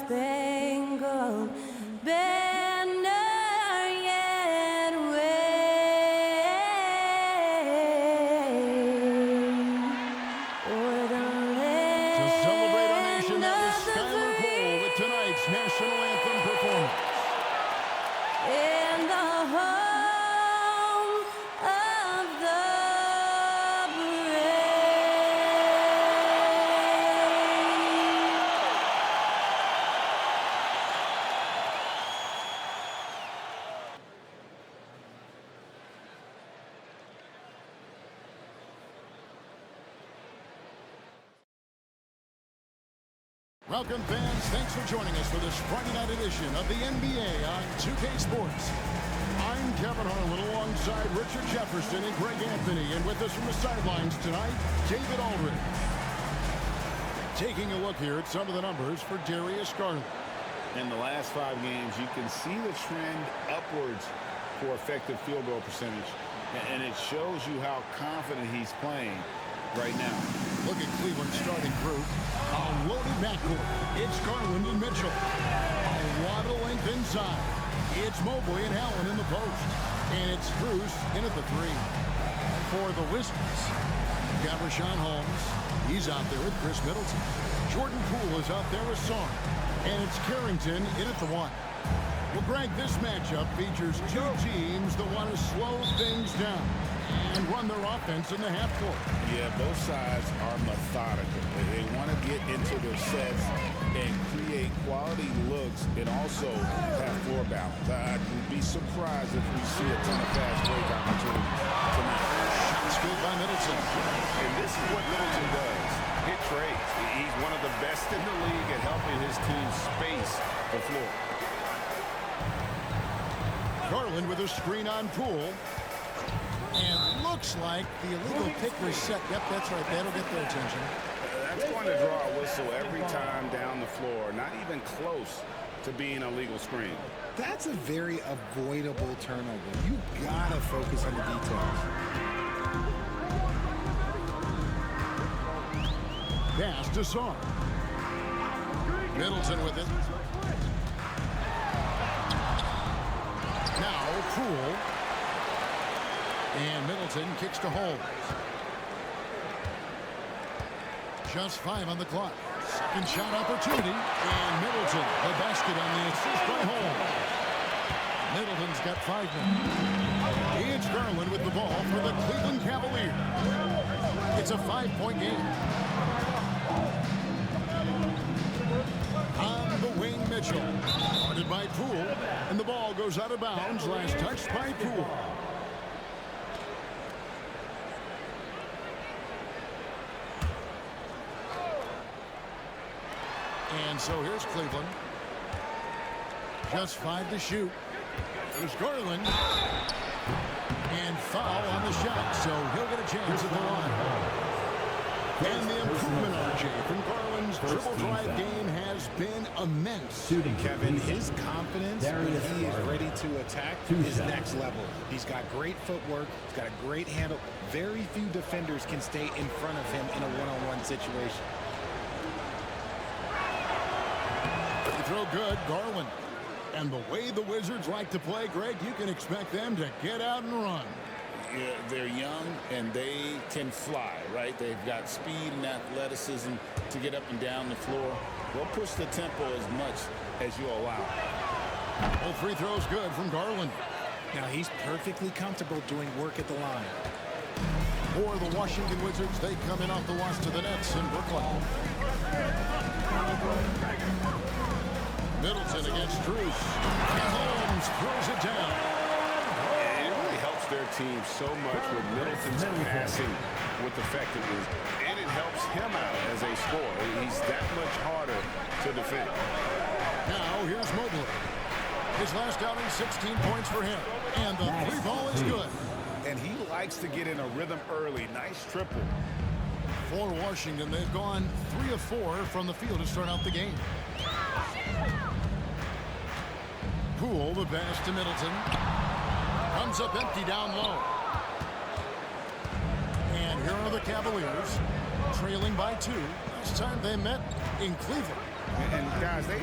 star-spangled banner yet wave o'er the land. To celebrate our nation, that was Skylar Cole with tonight's national anthem performance. In the home of the brave. Welcome, fans. Thanks for joining us for this Friday night edition of the NBA on 2K Sports. I'm Kevin Harlan alongside Richard Jefferson and Greg Anthony. And with us from the sidelines tonight, David Aldridge. Taking a look here at some of the numbers for Darius Garland. In the last 5 games, you can see the trend upwards for effective field goal percentage. And it shows you how confident he's playing right now. Look at Cleveland's starting group. A loaded backcourt. It's Garland and Mitchell. A lot of length inside. It's Mobley and Allen in the post. And it's Bruce in at the 3. For the Wizards, you've got Rashawn Holmes. He's out there with Chris Middleton. Jordan Poole is out there with Song. And it's Carrington in at the 1. Well, Greg, this matchup features 2 teams that want to slow things down and run their offense in the half court. Yeah, both sides are methodical. They want to get into their sets and create quality looks and also have floor balance. I'd be surprised if we see a ton of fast break opportunities tonight. Shots good by Middleton. And this is what Middleton does. Hit trades. He's one of the best in the league at helping his team space the floor. Garland with a screen on Poole. And looks like the illegal pick was set. Yep, that's right. That'll get their attention. That's going to draw a whistle every time down the floor. Not even close to being a legal screen. That's a very avoidable turnover. You gotta focus on the details. Pass to Song. Middleton with it. Now Poole. And Middleton kicks to Holmes. Just 5 on the clock. Second shot opportunity. And Middleton, the basket on the assist by Holmes. Middleton's got 5 now. It's Garland with the ball for the Cleveland Cavaliers. It's a 5-point game. On the wing, Mitchell. Guarded by Poole. And the ball goes out of bounds. Last touch by Poole. And so here's Cleveland. Just 5 to shoot. There's Garland. And foul on the shot, so he'll get a chance at the line. And the improvement, RJ, from Garland's dribble drive game has been immense. Kevin, his confidence when he is ready to attack is next level. He's got great footwork. He's got a great handle. Very few defenders can stay in front of him in a one-on-one situation. Throw good, Garland. And the way the Wizards like to play, Greg, you can expect them to get out and run. Yeah, they're young and they can fly, right? They've got speed and athleticism to get up and down the floor. They'll push the tempo as much as you allow. Both free throws good from Garland. Now he's perfectly comfortable doing work at the line. For the Washington Wizards, they come in off the wash to the Nets in Brooklyn. Middleton against Bruce. And Holmes throws it down. And it really helps their team so much with Middleton's passing with effectiveness. And it helps him out as a scorer. He's that much harder to defend. Now here's Mobley. His last outing, 16 points for him. And the 3 ball is good. And he likes to get in a rhythm early. Nice triple. For Washington, they've gone 3 of 4 from the field to start out the game. Poole, the pass to Middleton. Comes up empty down low. And here are the Cavaliers, trailing by 2. Last time they met in Cleveland. And guys, they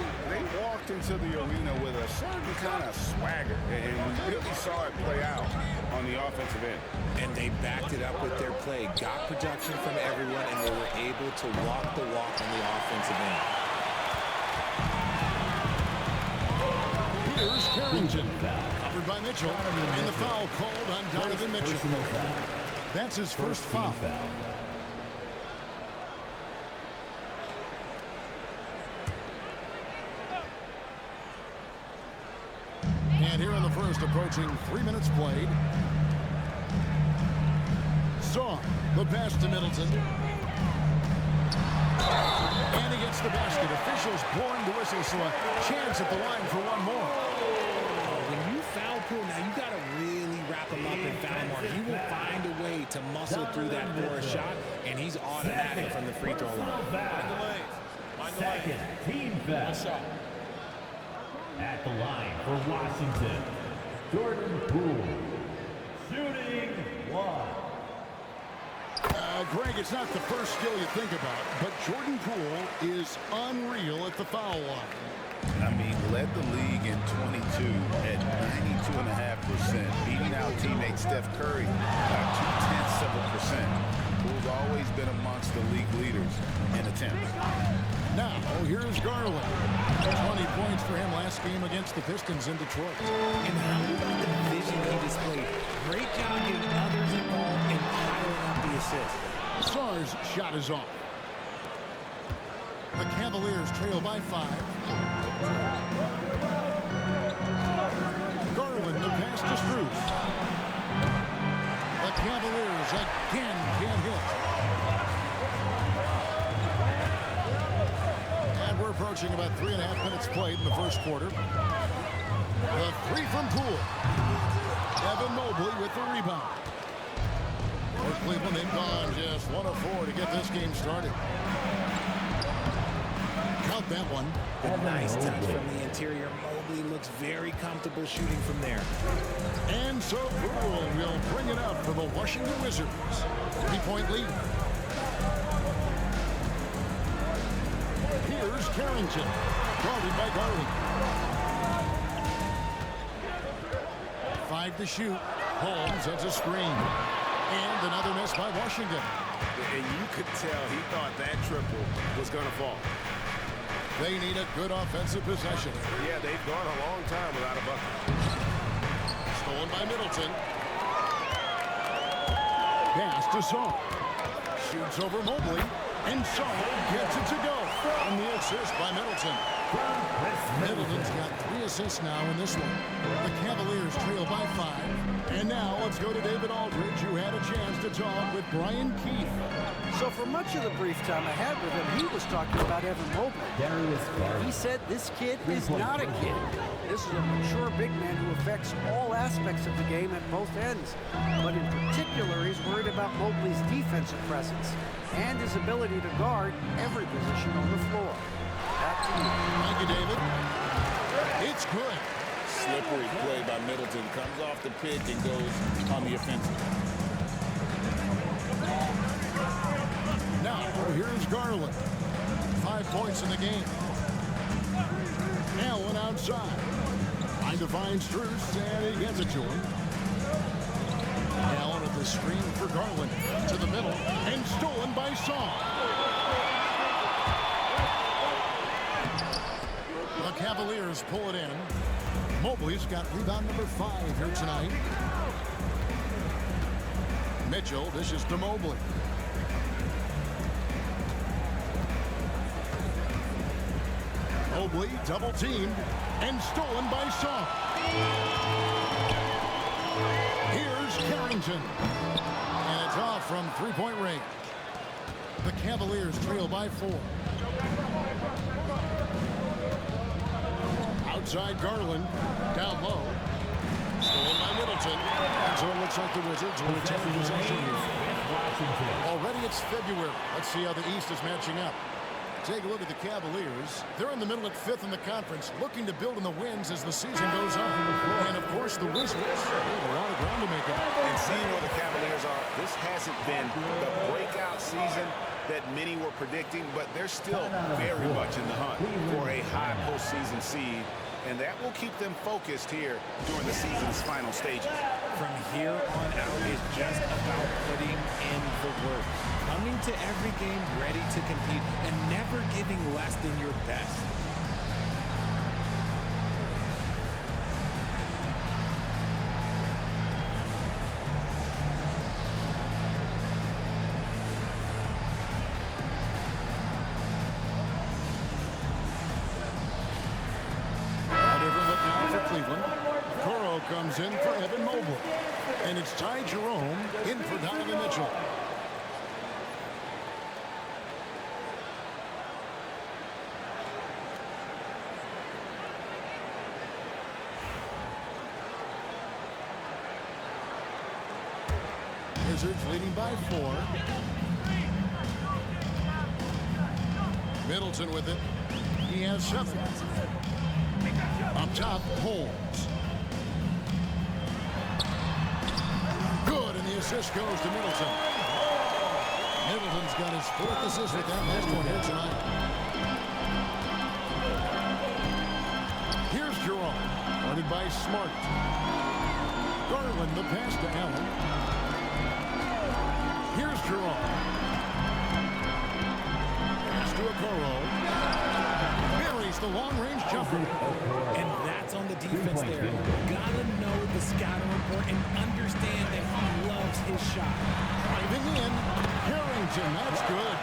walked into the arena with a certain kind of swagger, and we really saw it play out on the offensive end. And they backed it up with their play, got production from everyone, and they were able to walk the walk on the offensive end. Here's Carrington, covered by Mitchell, and the foul called on Donovan Mitchell. That's his first foul. And here in the first, approaching 3 minutes played. Saw the pass to Middleton. And he gets the basket. Officials blowing the whistle, so a chance at the line for one more. When you foul pool, now you got to really wrap him up in foul mark. He will find a way to muscle through that for a shot, and he's automatic from the free throw line. Second team foul. At the line for Washington, Jordan Poole, shooting one. Greg, it's not the first skill you think about, but Jordan Poole is unreal at the foul line. I mean, led the league in 22 at 92.5%, beating out teammate Steph Curry by 0.2%. Poole's always been amongst the league leaders in attempts. Now, here's Garland. 20 points for him last game against the Pistons in Detroit. And how about the vision he displayed? Great job getting others involved and piling up the assist. Sarr's shot is off. The Cavaliers trail by 5. Garland, the pass to Strus. The Cavaliers again can't hit. And we're approaching about 3.5 minutes played in the first quarter. The three from Poole. Evan Mobley with the rebound. For Cleveland, they've gone just 1 of 4 to get this game started. Count that one. A nice touch from the interior. Mobley looks very comfortable shooting from there. And so Poole will bring it up for the Washington Wizards. 3-point lead. Here's Carrington, guarded by Garland. 5 to shoot. Holmes has a screen. And another miss by Washington. And you could tell he thought that triple was going to fall. They need a good offensive possession. Yeah, they've gone a long time without a bucket. Stolen by Middleton. Pass to Saul. Shoots over Mobley. And Saul gets it to go. And the assist by Middleton. Middleton's got 3 assists now in this one. The Cavaliers trail by 5. And now let's go to David Aldridge, who had a chance to talk with Brian Keefe. So for much of the brief time I had with him, he was talking about Evan Mobley. He said this kid is not a kid. This is a mature big man who affects all aspects of the game at both ends. But in particular, he's worried about Mobley's defensive presence and his ability to guard every position on the floor. Back to you. Thank you, David. It's good. Slippery play by Middleton. Comes off the pick and goes on the offensive. Now, here's Garland. 5 points in the game. Allen outside. Trying to find Strus, and he gets it to him. Allen at the screen for Garland. To the middle, and stolen by Saul. The Cavaliers pull it in. Mobley's got rebound number 5 here tonight. Mitchell dishes to Mobley. Mobley double teamed and stolen by Saul. Here's Carrington. And it's off from 3-point range. The Cavaliers trail by 4. Outside Garland, down low. Stolen by Middleton. And so it looks like the Wizards will retain possession here. Already it's February. Let's see how the East is matching up. Take a look at the Cavaliers. They're in the middle at 5th in the conference, looking to build in the wins as the season goes on. And of course the Wizards have a lot of ground to make up. And seeing where the Cavaliers are, this hasn't been the breakout season that many were predicting, but they're still very much in the hunt for a high postseason seed, and that will keep them focused here during the season's final stages. From here on out is just about putting in the work. Coming to every game ready to compete and never giving less than your best. Comes in for Evan Mobley. And it's Ty Jerome in for Donovan Mitchell. Wizards leading by 4. Middleton with it. He has 7. Up top, Holmes. Good, and the assist goes to Middleton. Middleton's got his 4th assist with that last one here tonight. Here's Jerome, guarded by Smart. Garland, the pass to Allen. Here's Jerome. Pass to Okoro. Buries the long-range jumper. And that's on the defense there. Gotta know the scouting report and understand that he loves his shot. Driving in. Harrington, that's good.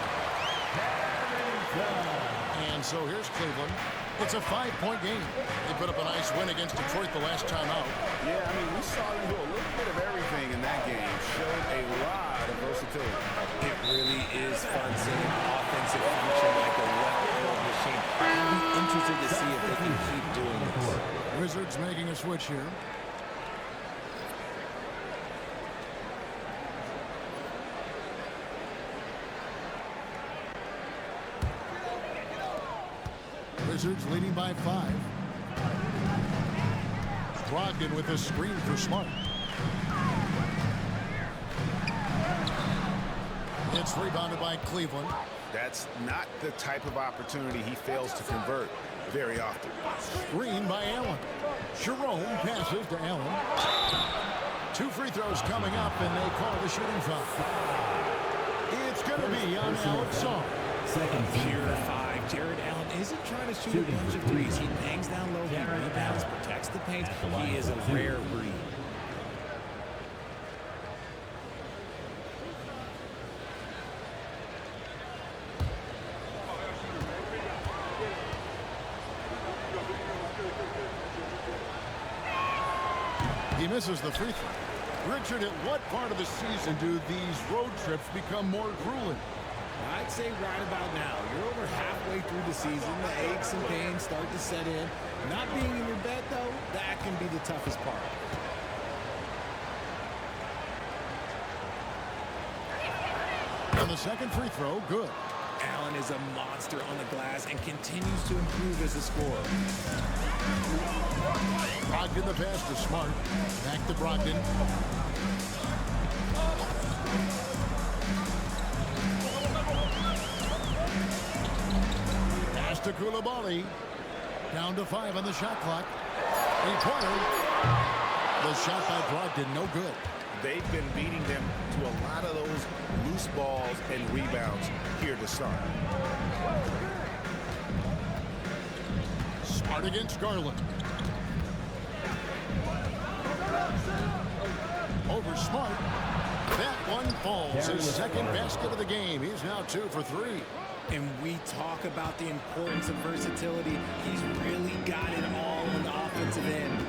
And so here's Cleveland. It's a 5-point game. They put up a nice win against Detroit the last time out. Yeah, I mean, we saw them do a little bit of everything in that game. Showed a lot of versatility. It really is fun seeing offensive function like a well-oiled machine. I'll be interested to see if they can keep doing this. Wizards making a switch here. Wizards leading by 5. Brogdon with a screen for Smart. It's rebounded by Cleveland. That's not the type of opportunity he fails to convert very often. Screen by Allen. Jerome passes to Allen. 2 free throws coming up, and they call the shooting foul. It's going to be on Alex Song. Pure 5. Jared Allen isn't trying to shoot a bunch of threes. He bangs down low, he rebounds, protects the paint. He is a rare breed. He misses the free throw. Richard, at what part of the season do these road trips become more grueling? I'd say right about now. You're over halfway through the season. The aches and pains start to set in. Not being in your bed, though, that can be the toughest part. And the second free throw, good. Allen is a monster on the glass and continues to improve as a scorer. Brogdon the pass to Smart. Back to Brogdon. Pass to Koulibaly. Down to 5 on the shot clock. 3-pointer. The shot by Brogdon, no good. They've been beating them to a lot of those loose balls and rebounds here to start. Smart against Garland. Over Smart. That one falls. His second basket of the game. He's now 2 for 3. And we talk about the importance of versatility. He's really got it all on the offensive end.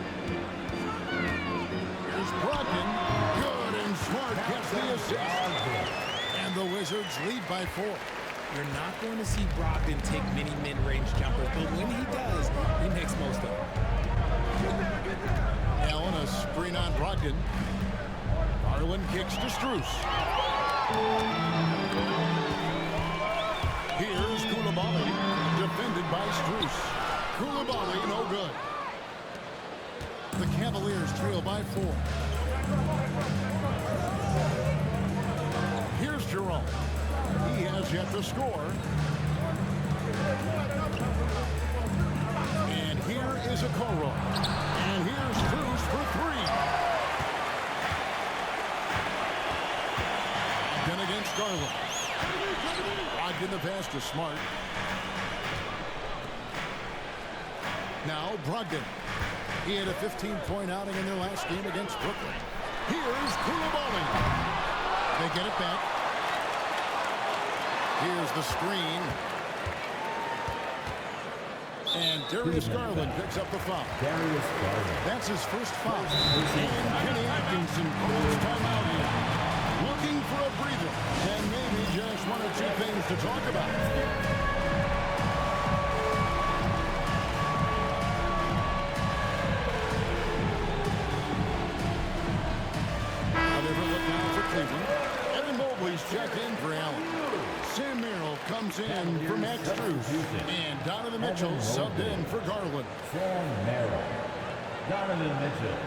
Here's Brogdon. Good, and Smart gets the assist. And the Wizards lead by 4. You're not going to see Brogdon take many mid-range jumpers, but when he does, he makes most of them. Allen, a screen on Brogdon. Garland kicks to Strus. Here's Koulibaly, defended by Strus. Koulibaly, no good. The Cavaliers trail by 4. Here's Jerome. He He has yet to score. And here is Okoro. And here's Cruz for three. Again against Garland. Locked in the pass to Smart. Now Brogdon. He had a 15-point outing in their last game against Brooklyn. Here's Koulibaly. They get it back. Here's the screen. And Darius Garland picks up the foul. That's his first foul. And Kenny Atkinson calls timeout here. Looking for a breather. And maybe just one or two things to talk about. Evan Mobley's checked in for Allen. Sam Merrill comes in for Max Strus. And Donovan Mitchell subbed in for Garland. Sam Merrill. Donovan Mitchell.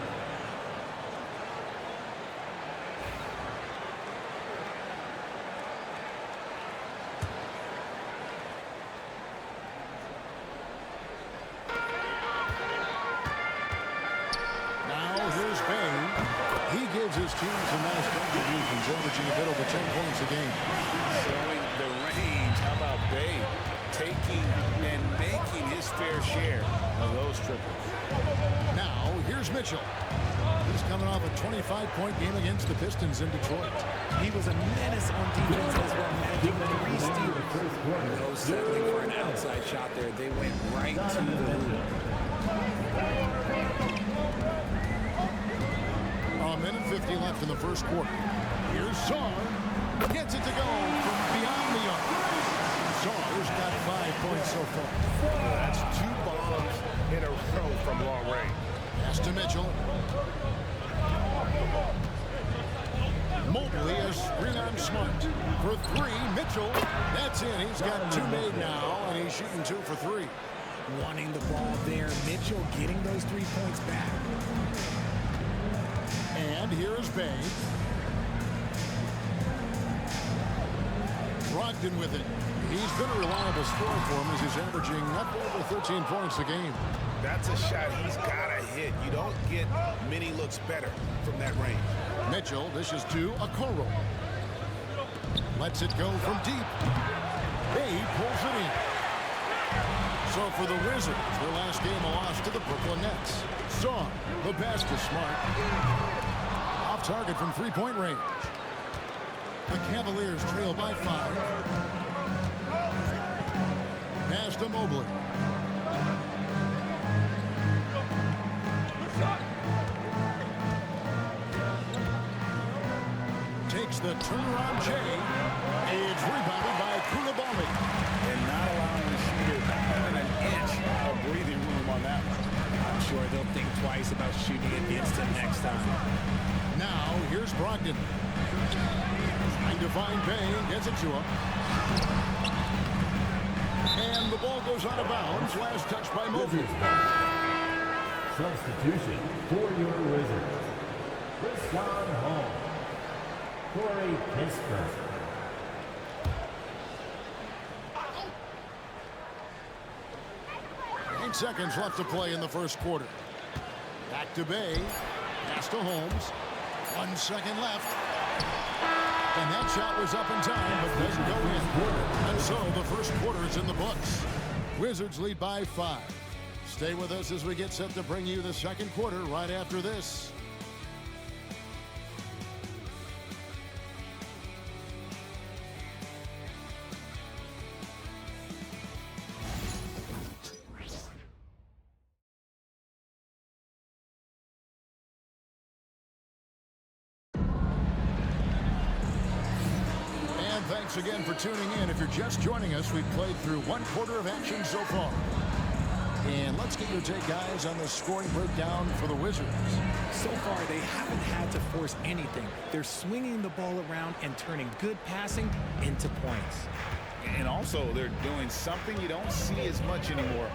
Now here's Bane. He gives his team some nice contributions, averaging a bit over 10 points a game. Showing the range. How about Bay taking and making his fair share of those triples? Now here's Mitchell. He's coming off a 25-point game against the Pistons in Detroit. He was a menace on defense as well, managing 3 steals. No settling for an outside shot there. They went right to the hoop. A minute 50 left in the first quarter. Here's Saar. Gets it to go from beyond the arc. Saar's got 5 points so far. That's 2 bombs in a row from long range. Pass to Mitchell. Mobley is screen on Smart. For 3, Mitchell. That's in. He's got 2 made now, and he's shooting 2 for 3. Wanting the ball there. Mitchell getting those 3 points back. And here is Bay. Brogdon with it. He's been a reliable scorer for him as he's averaging up over 13 points a game. That's a shot he's got to hit. You don't get many looks better from that range. Mitchell dishes to Okoro. Lets it go from deep. Bay pulls it in. So for the Wizards, their last game a loss to the Brooklyn Nets. Saw the pass to Smart. Off target from 3-point range. The Cavaliers trail by 5. Pass to Mobley. Takes the turnaround J. It's rebounded by Koulibaly. And not allowing the shooter even an inch of breathing room on that one. I'm sure they'll think twice about shooting against him next time. Now, here's Brogdon. Trying to find Bay and gets it to him. And the ball goes out of bounds. Last touch by Mobley. Substitution for your Wizards. Riscon Hall. Corey Pittsburgh. Eight seconds left to play in the first quarter. Back to Bay. Pass to Holmes. 1 second left. And that shot was up in time, but doesn't go in. And so the first quarter is in the books. Wizards lead by 5. Stay with us as we get set to bring you the second quarter right after this. Thanks again for tuning in. If you're just joining us, we've played through 1 quarter of action so far. And let's get your take, guys, on the scoring breakdown for the Wizards. So far, they haven't had to force anything. They're swinging the ball around and turning good passing into points. And also, they're doing something you don't see as much anymore,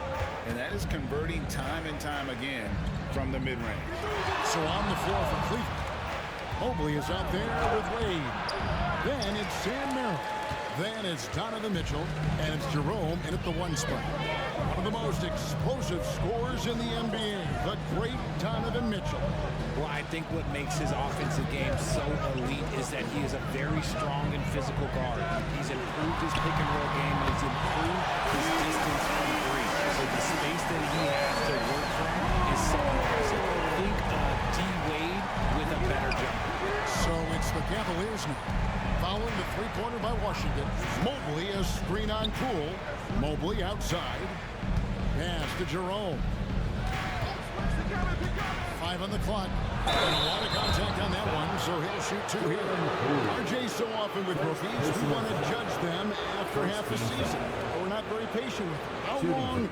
and that is converting time and time again from the mid-range. So on the floor for Cleveland, Mobley is out there with Wade. Then it's Sam Merrill. Then it's Donovan Mitchell, and it's Jerome in at the 1 spot. One of the most explosive scorers in the NBA, the great Donovan Mitchell. Well, I think what makes his offensive game so elite is that he is a very strong and physical guard. He's improved his pick-and-roll game, and he's improved his distance from three. So the space that he has to work from is so impressive. Think D-Wade with a better jumper. So it's the Cavaliers now. Following the three-pointer by Washington. Mobley a screen on Poole. Mobley outside. Pass to Jerome. 5 on the clock. And a lot of contact on that one, so he'll shoot 2 here. RJ so often with rookies, we want to judge them after half the season. We're not very patient with them. How long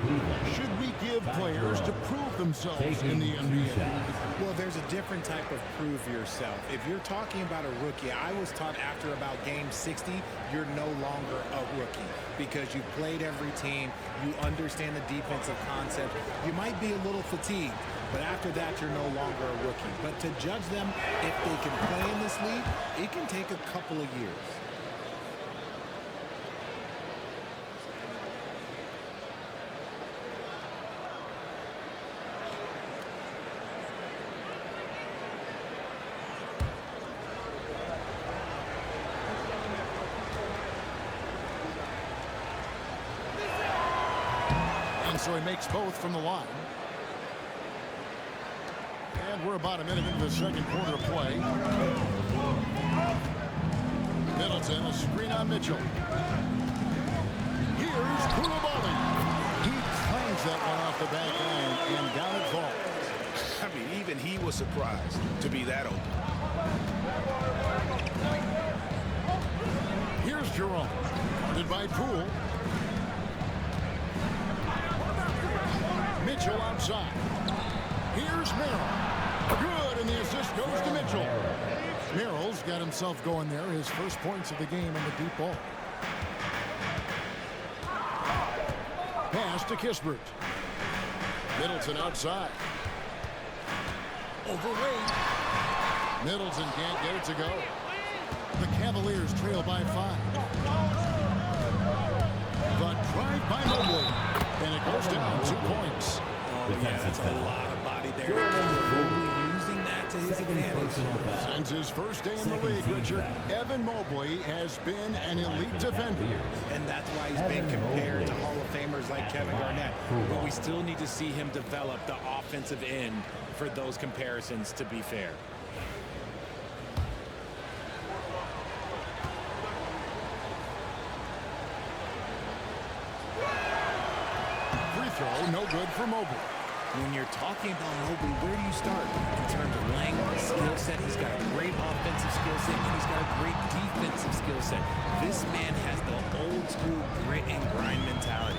should we give players to prove themselves in the NBA? Well, there's a different type of prove yourself. If you're talking about a rookie, I was taught after about game 60, you're no longer a rookie because you played every team, you understand the defensive concept. You might be a little fatigued, but after that, you're no longer a rookie. But to judge them, if they can play in this league, it can take a couple of years. And so he makes both from the line. And we're about a minute into the second quarter of play. Middleton, a screen on Mitchell. Here's Koulibaly. He clangs that one off the back line and down it falls. I mean, even he was surprised to be that open. Here's Jerome. Guarded by Poole. Mitchell outside. Here's Merrill. Good, and the assist goes to Mitchell. Merrill's got himself going there. His first points of the game on the deep ball. Pass to Kispert. Middleton outside. Overweight. Middleton can't get it to go. The Cavaliers trail by 5. The drive by Mobley. And it goes down 2 points. Oh, yeah, that's a lot of body there. Mobley using that to his advantage. Since his first day in the league, Richard, Evan Mobley has been an elite defender. And that's why he's been compared to Hall of Famers like Kevin Garnett. But we still need to see him develop the offensive end for those comparisons to be fair. Throw, no good for Mobley. When you're talking about Mobley, where do you start? In terms of length, skill set, he's got a great offensive skill set, and he's got a great defensive skill set. This man has the old school grit and grind mentality.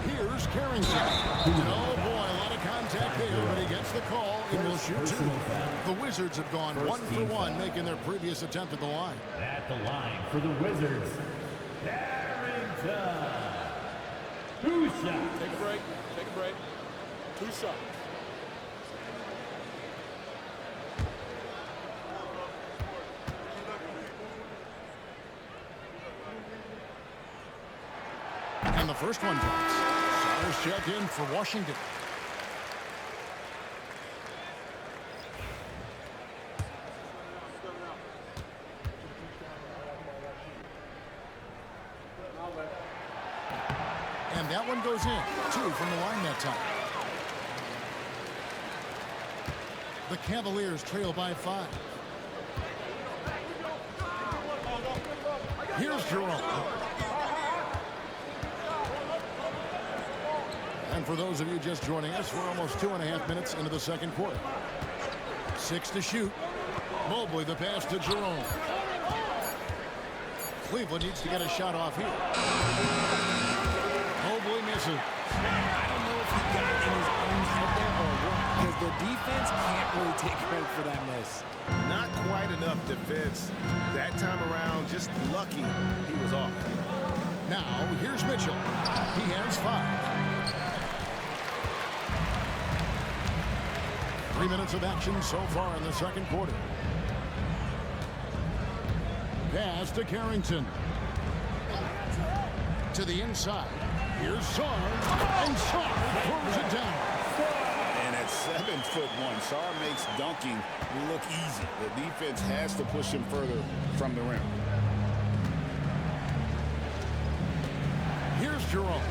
Here's Carrington. Oh boy, a lot of contact there, but he gets the call and will shoot 2. The Wizards have gone 1 for 1, making their previous attempt at the line. At the line for the Wizards, Carrington. 2 shots. Take a break. Take a break. 2 shots. And the first one drops. Stars check in for Washington. And that one goes in. 2 from the line that time. The Cavaliers trail by 5. Here's Jerome. And for those of you just joining us, we're almost 2.5 minutes into the second quarter. 6 to shoot. Mobley the pass to Jerome. Cleveland needs to get a shot off here. Mobley misses. I don't know if he got in his own head there or what, because the defense can't really take credit for that miss. Not quite enough defense. That time around, just lucky he was off. Now, here's Mitchell. He has 5. 3 minutes of action so far in the second quarter. Pass to Carrington. To the inside. Here's Sarr. And Sarr throws it down. And at 7'1", Sarr makes dunking look easy. The defense has to push him further from the rim. Here's Jerome.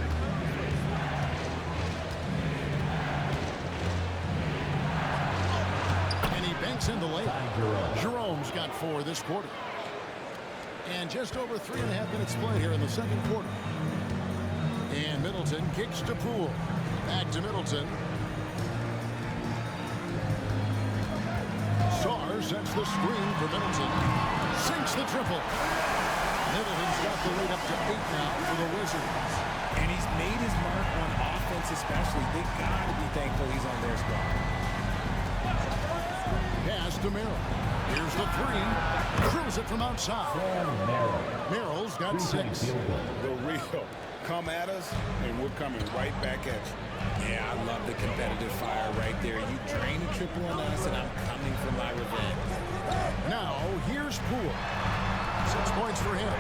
And he banks in the layup. Jerome's got 4 this quarter. And just over 3.5 minutes played here in the second quarter. And Middleton kicks to Poole. Back to Middleton. Sarr sets the screen for Middleton. Sinks the triple. Middleton's got the lead up to 8 now for the Wizards. And he's made his mark on offense especially. They got to be thankful he's on their squad. Pass to Merrill. Here's the 3. Drills it from outside. Merrill's got 6. The real. Come at us, and we're coming right back at you. Yeah, I love the competitive fire right there. You drain a triple on us, and I'm coming for my revenge. Now, here's Poole. 6 points for him.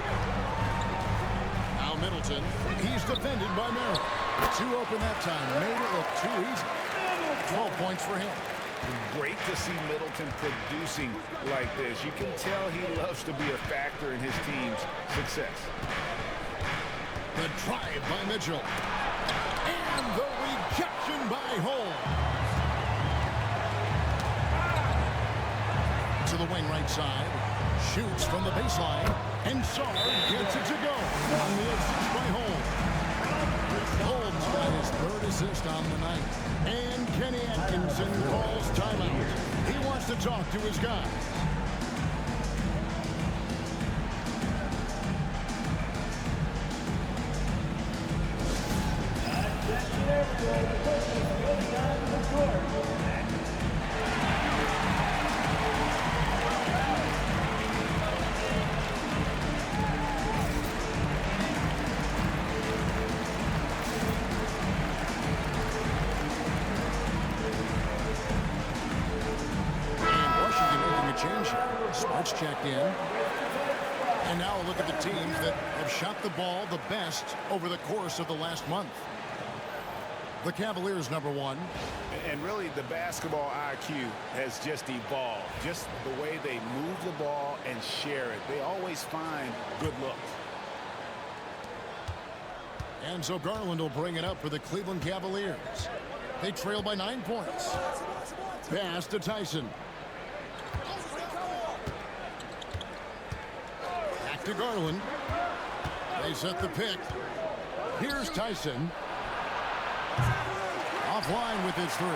Now Middleton. He's defended by Merrill. 2 open that time. Made it look too easy. 12 points for him. Great to see Middleton producing like this. You can tell he loves to be a factor in his team's success. The drive by Mitchell. And the rejection by Holmes. To the wing right side. Shoots from the baseline. And Sarr gets it to go. On the assist by Holmes. Holmes got his 3rd assist on the night. And Kenny Atkinson calls timeout. He wants to talk to his guy. Smart's checked in. And now a look at the teams that have shot the ball the best over the course of the last month. The Cavaliers, number 1. And really, the basketball IQ has just evolved. Just the way they move the ball and share it. They always find good looks. And so Garland will bring it up for the Cleveland Cavaliers. They trail by 9 points. Pass to Tyson. Back to Garland. They set the pick. Here's Tyson. Offline with his 3.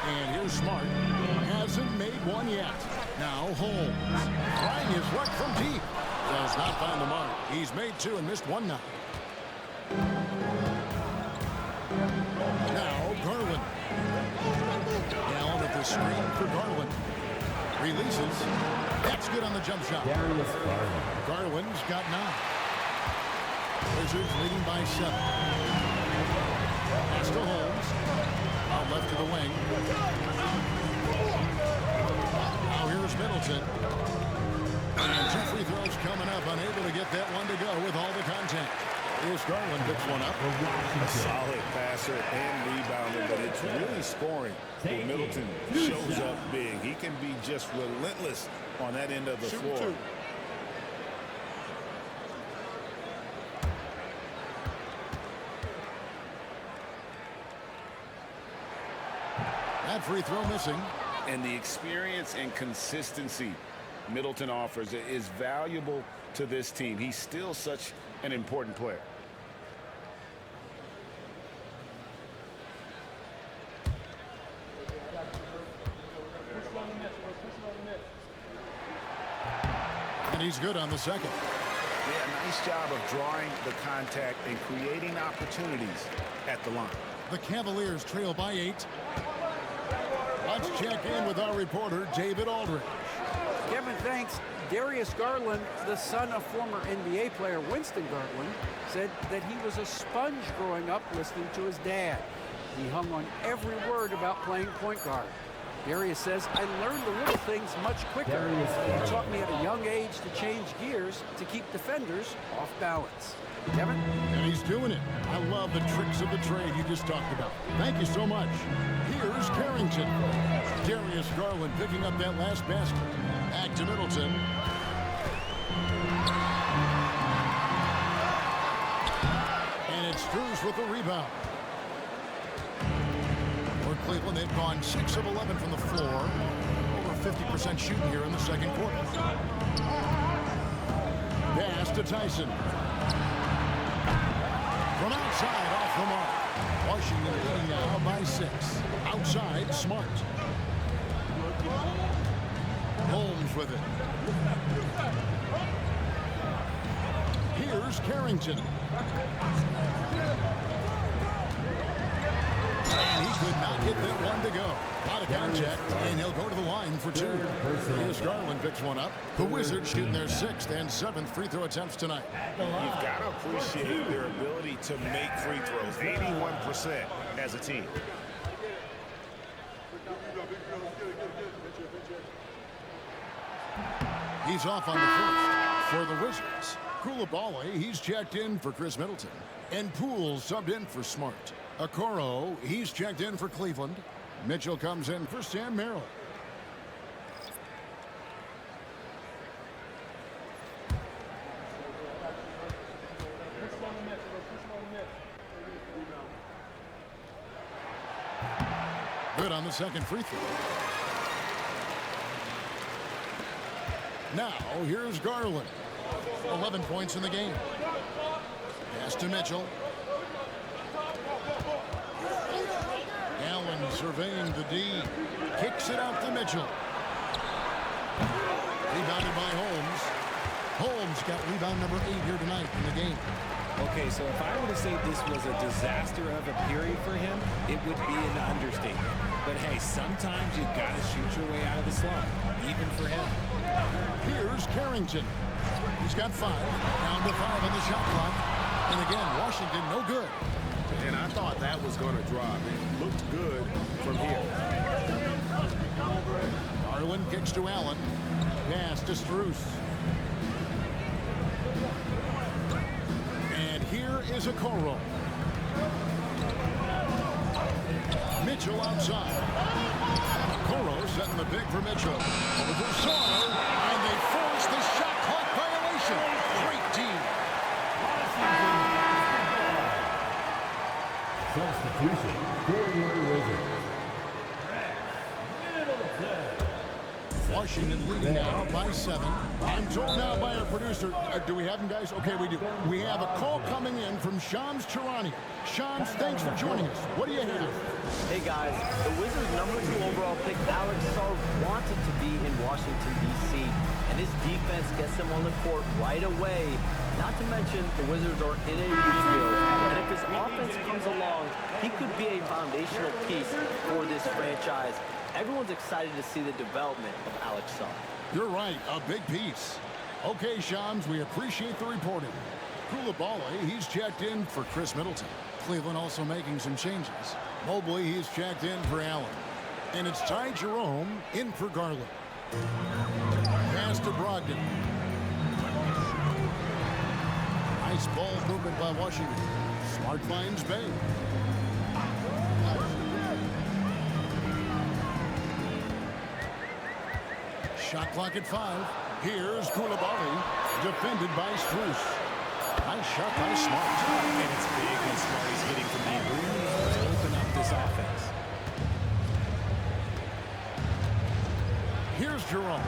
And here's Smart. Hasn't made one yet. Now Holmes. Trying his luck from deep. Does not find the mark. He's made 2 and missed 1 now. Now Garland. Allen at the screen for Garland. Releases. That's good on the jump shot. Garland's got 9. Wizards leading by 7. Pass to Holmes. Out left to the wing. Now here's Middleton. And 2 free throws coming up. Unable to get that one to go with all the contact. Here's Garland, picks one up. A solid passer and rebounder, but it's really scoring when Middleton shows up big. He can be just relentless on that end of the floor. That free throw missing. And the experience and consistency Middleton offers is valuable to this team. He's still such an important player. And he's good on the second. Yeah, nice job of drawing the contact and creating opportunities at the line. The Cavaliers trail by 8. Let's check in with our reporter, David Aldridge. Kevin, thanks. Darius Garland, the son of former NBA player Winston Garland, said that he was a sponge growing up listening to his dad. He hung on every word about playing point guard. Darius says, I learned the little things much quicker. He taught me at a young age to change gears to keep defenders off balance. Kevin? And he's doing it. I love the tricks of the trade you just talked about. Thank you so much. Here's Carrington. Darius Garland picking up that last basket. Back to Middleton. And it's Strus with the rebound. For Cleveland, they've gone 6 of 11 from the floor. Over 50% shooting here in the second quarter. Pass to Tyson. From outside, off the mark. Washington leading now by 6. Outside, Smart. Holmes with it. Here's Carrington. And he could not get that one to go. A lot of contact, and he'll go to the line for 2. Here's Garland picks one up. The Wizards shooting their 6th and 7th free throw attempts tonight. You've got to appreciate their ability to make free throws. 81% as a team. He's off on the first for the Wizards. Koulibaly, he's checked in for Chris Middleton. And Poole subbed in for Smart. Okoro, he's checked in for Cleveland. Mitchell comes in for Sam Merrill. Good on the second free throw. Now, here's Garland. 11 points in the game. Pass to Mitchell. Allen surveying the D. Kicks it out to Mitchell. Rebounded by Holmes. Holmes got rebound number 8 here tonight in the game. Okay, so if I were to say this was a disaster of a period for him, it would be an understatement. But hey, sometimes you got to shoot your way out of the slump, even for him. Here's Carrington. He's got 5. Down to 5 on the shot clock. And again, Washington no good. And I thought that was going to drop. It looked good from here. Garland kicks to Allen. Pass to Strus. And here is Okoro. Mitchell outside. Okoro setting the pick for Mitchell. Over for Sawyer, and they force the shot clock violation. Great team. Substitution for your Wizards. Washington leading now by 7. I'm told now by our producer, do we have them, guys? Okay, we do. We have a call coming in from Shams Charania. Shams, thanks for joining us. What do you hear? Hey guys, the Wizards' #2 overall pick, Alex Sar, wanted to be in Washington, D.C., and his defense gets him on the court right away. Not to mention, the Wizards are in a rebuild, and if his offense comes along, he could be a foundational piece for this franchise. Everyone's excited to see the development of Alex Sar. You're right, a big piece. Okay, Shams, we appreciate the reporting. Koulibaly, he's checked in for Chris Middleton. Cleveland also making some changes. Mobley, he's checked in for Allen. And it's Ty Jerome in for Garland. Pass to Brogdon. Nice ball movement by Washington. Smart finds Bay. Shot clock at 5. Here's Koulibaly, defended by Strus. Nice shot by Smart. And it's big when Smart is hitting from deep. Really to open up this offense. Here's Jerome.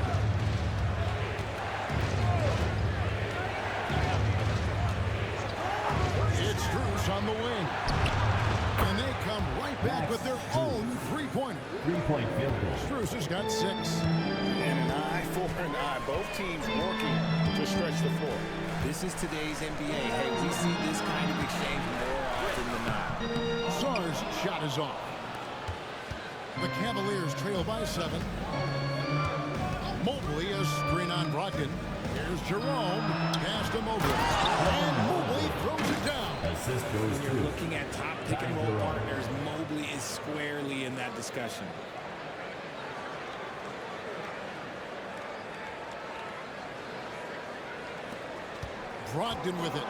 It's Strus on the wing. And they come right back with their own three-pointer. 3-point field goal. Strus has got 6. And an eye for an eye. Both teams working to stretch the floor. This is today's NBA. Hey, we see this kind of exchange more often than not. Sar's shot is off. The Cavaliers trail by 7. Mobley is screen on Brogdon. Here's Jerome. Pass to Mobley. And Mobley throws it down. Assist goes When you're to looking at top pick and roll partners, Mobley is squarely in that discussion. Brogdon with it.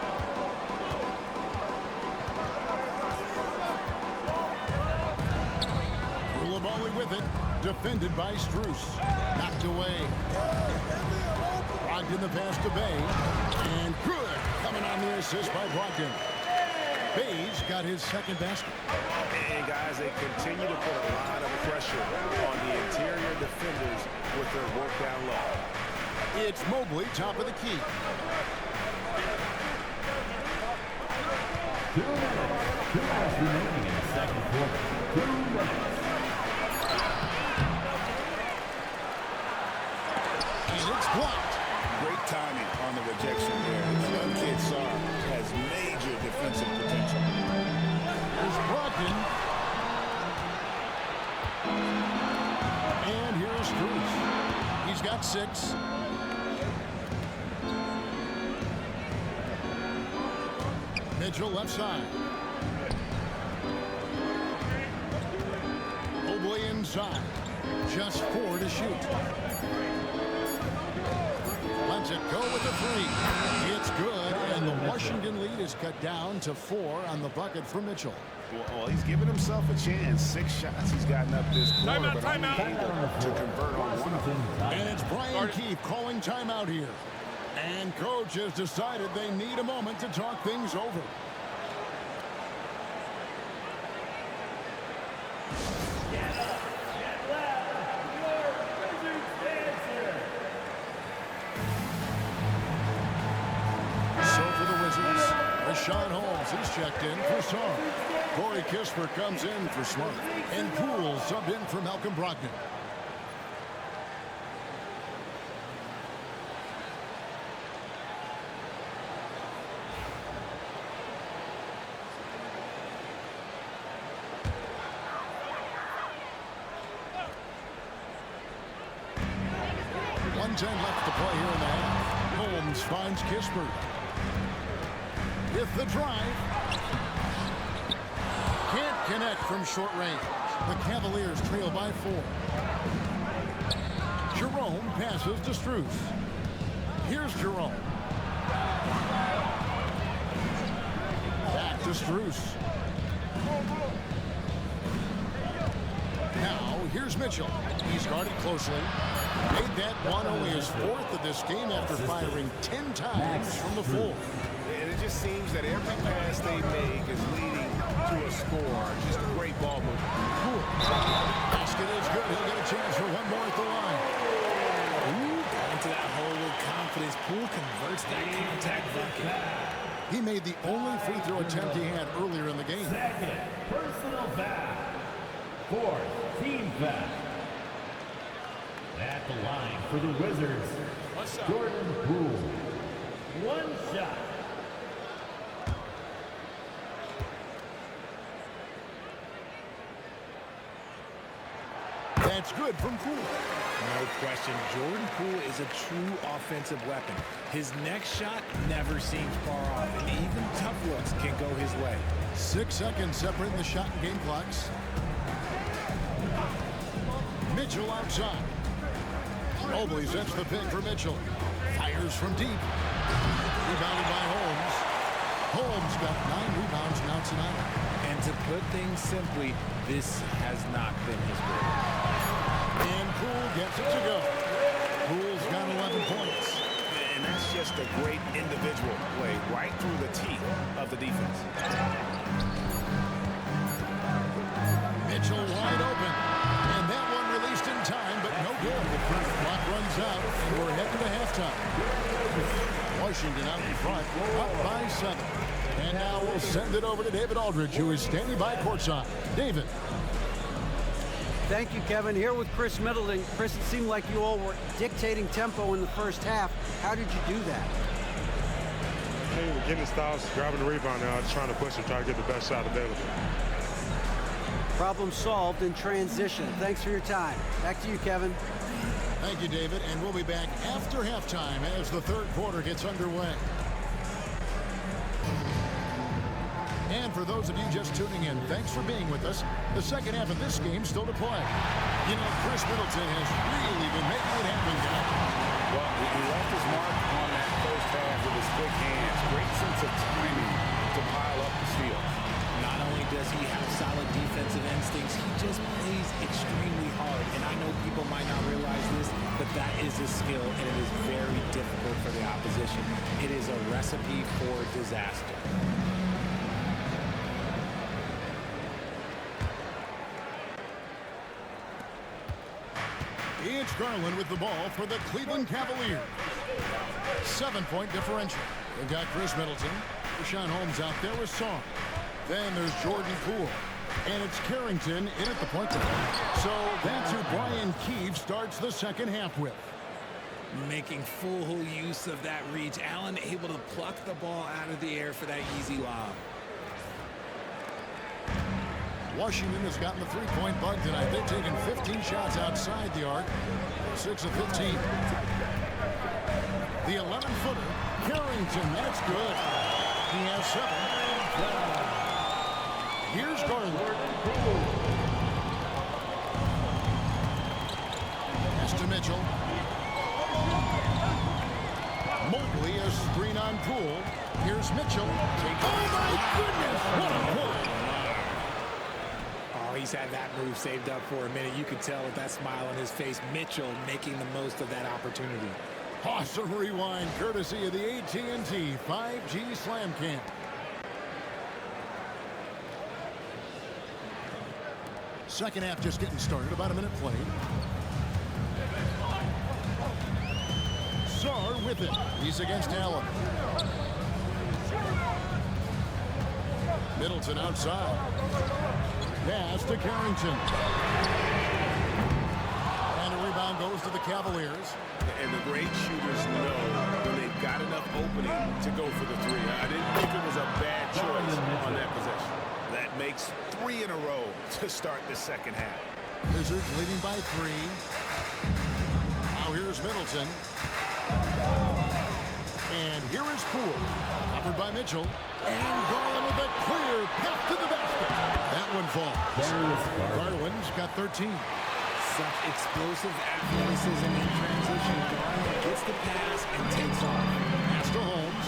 Koulibaly with it. Defended by Strus. Knocked away. Brogdon the pass to Bay. And good. Coming on the assist by Brogdon. Bay's got his second basket. And guys, they continue to put a lot of pressure on the interior defenders with their work down low. It's Mobley, top of the key. 2 minutes. 2 minutes remaining in the second quarter. 2 minutes. And it's blocked. Great timing on the rejection there. This young kid, Sar, has major defensive potential. There's Brogdon. And here's Strus. He's got 6. Mitchell left side. Mobley inside. Just 4 to shoot. Lets it go with the 3. It's good, and the Washington lead is cut down to 4 on the bucket for Mitchell. Well, he's given himself a chance. 6 shots he's gotten up this quarter, but only able to convert on one of them. And it's Brian Keefe calling timeout here. And coach has decided they need a moment to talk things over. Sean Holmes is checked in for Sar. Corey Kispert comes in for Smart. And Poole subbed in for Malcolm Brogdon. .110 left to play here in the half. Holmes finds Kispert. With the drive. Can't connect from short range. The Cavaliers trail by 4. Jerome passes to Strus. Here's Jerome. Back to Strus. Now, here's Mitchell. He's guarded closely. Made that one only his 4th of this game after firing 10 times from the floor. And it just seems that every pass they make is leading to a score. Just a great ball movement. Cool. Basket is good. He'll get a chance for one more at the line. Ooh, got into that hole with confidence. Poole converts that contact bucket. He made the only free throw attempt he had earlier in the game. Second personal foul. 4th team foul. At the line for the Wizards, Jordan Poole. 1 shot. That's good from Poole. No question, Jordan Poole is a true offensive weapon. His next shot never seems far off, and even tough looks can go his way. 6 seconds separating the shot and game clocks. Mitchell outside. Mobley sets the pick for Mitchell. Fires from deep. Rebounded by Holmes. Holmes got 9 rebounds now tonight. And to put things simply, this has not been his way. And Poole gets it to go. Poole's got 11 points. And that's just a great individual play right through the teeth of the defense. Mitchell wide open. And that one released in time, but no good. The first clock runs out, and we're heading to halftime. Washington out in front, up by 7. And now we'll send it over to David Aldridge, who is standing by courtside. David. Thank you, Kevin. Here with Chris Middleton. Chris, it seemed like you all were dictating tempo in the first half. How did you do that? Hey, we're getting the styles, grabbing the rebound now, just trying to push and try to get the best shot available. Problem solved in transition. Thanks for your time. Back to you, Kevin. Thank you, David. And we'll be back after halftime as the third quarter gets underway. And for those of you just tuning in, thanks for being with us. The second half of this game still to play. You know, Chris Middleton has really been making it happen, guys. Well, he left his mark on that first half with his quick hands. Great sense of timing to pile up the steals. Not only does he have solid defensive instincts, he just plays extremely hard. And I know people might not realize this, but that is a skill, and it is very difficult for the opposition. It is a recipe for disaster. It's Garland with the ball for the Cleveland Cavaliers. 7-point differential. They've got Chris Middleton. Rashawn Holmes out there with Song. Then there's Jordan Poole. And it's Carrington in at the point guard. So that's who Brian Keefe starts the second half with. Making full use of that reach. Allen able to pluck the ball out of the air for that easy lob. Washington has gotten the three-point bug tonight. They've taken 15 shots outside the arc. 6 of 15. The 11-footer, Carrington, that's good. He has 7. Here's Garland. Pass to Mitchell. Mobley, a screen on Poole. Here's Mitchell. Oh, my goodness, what a pull. He's had that move saved up for a minute. You could tell with that smile on his face. Mitchell making the most of that opportunity. Awesome rewind, courtesy of the AT&T 5G Slam Cam. Second half just getting started. About a minute played. Sarr with it. He's against Allen. Middleton outside. Pass to Carrington. And a rebound goes to the Cavaliers. And the great shooters know when they've got enough opening to go for the three. I didn't think it was a bad choice on that possession. That makes 3 in a row to start the second half. Wizards leading by 3. Now here's Middleton. And here is Poole. Covered by Mitchell. And Garland with a clear path to the basket. That one falls. Garland's got 13. Such explosive athleticism in transition. Garland gets the pass and takes off. Pass to Holmes.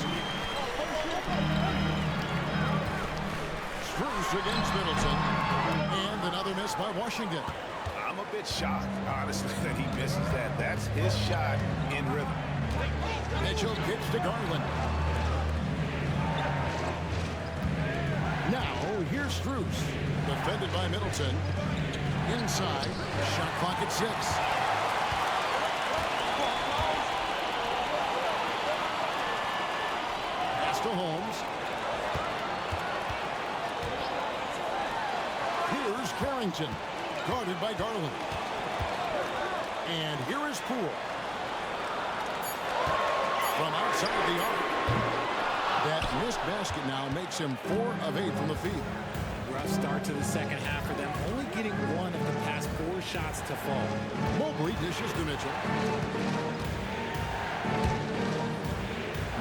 Strus against Middleton. And another miss by Washington. I'm a bit shocked, honestly, that he misses that. That's his shot in rhythm. Mitchell kicks to Garland. Now, here's Strus. Defended by Middleton. Inside. Shot clock at 6. Pass to Holmes. Here's Carrington. Guarded by Garland. And here is Poole. From outside the arc. That missed basket now makes him 4 of 8 from the field. Rough start to the second half for them, only getting 1 of the past 4 shots to fall. Mobley dishes to Mitchell.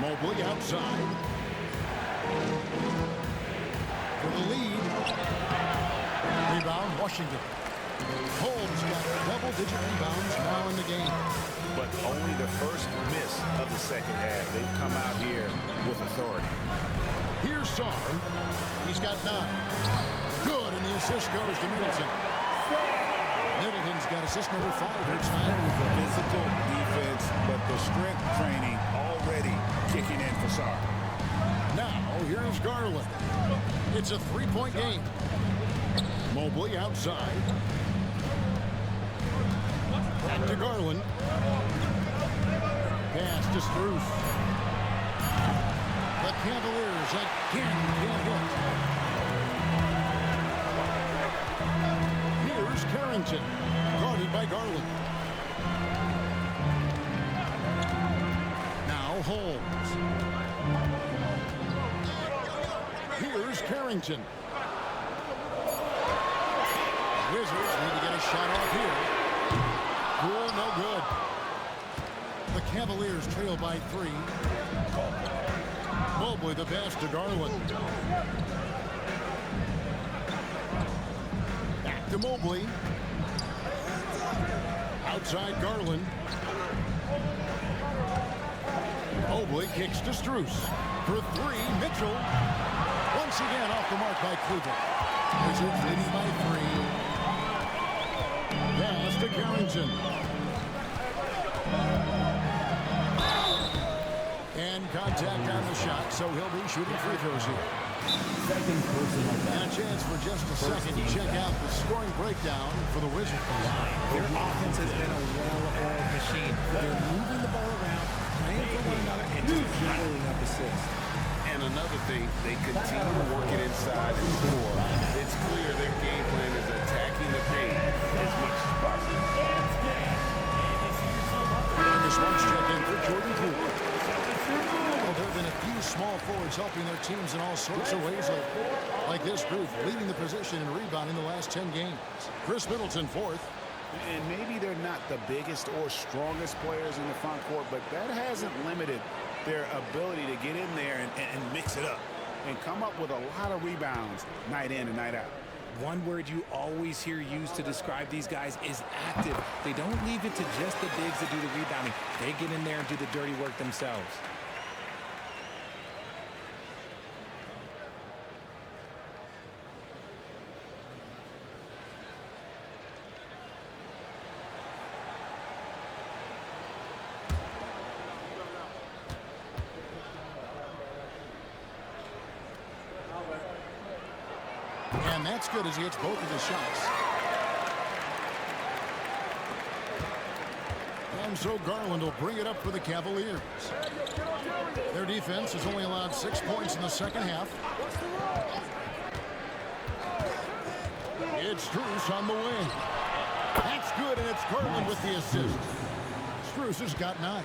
Mobley outside. For the lead. Rebound, Washington. Holmes got double-digit rebounds now in the game. But only the first miss of the second half. They've come out here with authority. Here's Sarr. He's got 9. Good, and the assist goes to Middleton. Middleton's got assist number 5 here tonight. Physical defense, but the strength training already kicking in for Sarr. Now, here's Garland. It's a 3-point game. Mobley outside. Back to Garland. Pass to Strus. The Cavaliers again can't hit. Here's Carrington. Guarded by Garland. Now Holmes. Here's Carrington. Wizards need to get a shot off here. Poole, no good. The Cavaliers trail by 3. Mobley the pass to Garland. Back to Mobley. Outside Garland. Mobley kicks to Strus. For three, Mitchell. Once again off the mark by Cleveland. Wizards leading by 3. Pass to Carrington. And contact on the shot, so he'll be shooting free throws here. Second personal And foul. a chance for just a second to check out the scoring breakdown for the Wizards. Their offense has been a well-oiled machine. They're moving the ball around, playing for one another, and just piling up assists. And another thing, they continue to work it inside and score. It's clear their game plan is attacking the paint as much as possible. And this one's checked in for Jordan Poole. Well, there have been a few small forwards helping their teams in all sorts of ways lately. Like this group leading the position in rebounding the last 10 games. Chris Middleton fourth. And maybe they're not the biggest or strongest players in the front court, but that hasn't limited their ability to get in there and mix it up and come up with a lot of rebounds night in and night out. One word you always hear used to describe these guys is active. They don't leave it to just the bigs to do the rebounding. They get in there and do the dirty work themselves. And that's good as he hits both of his shots. And so Garland will bring it up for the Cavaliers. Their defense has only allowed 6 points in the second half. It's Strus on the wing. That's good, and it's Garland with the assist. Strus has got 9.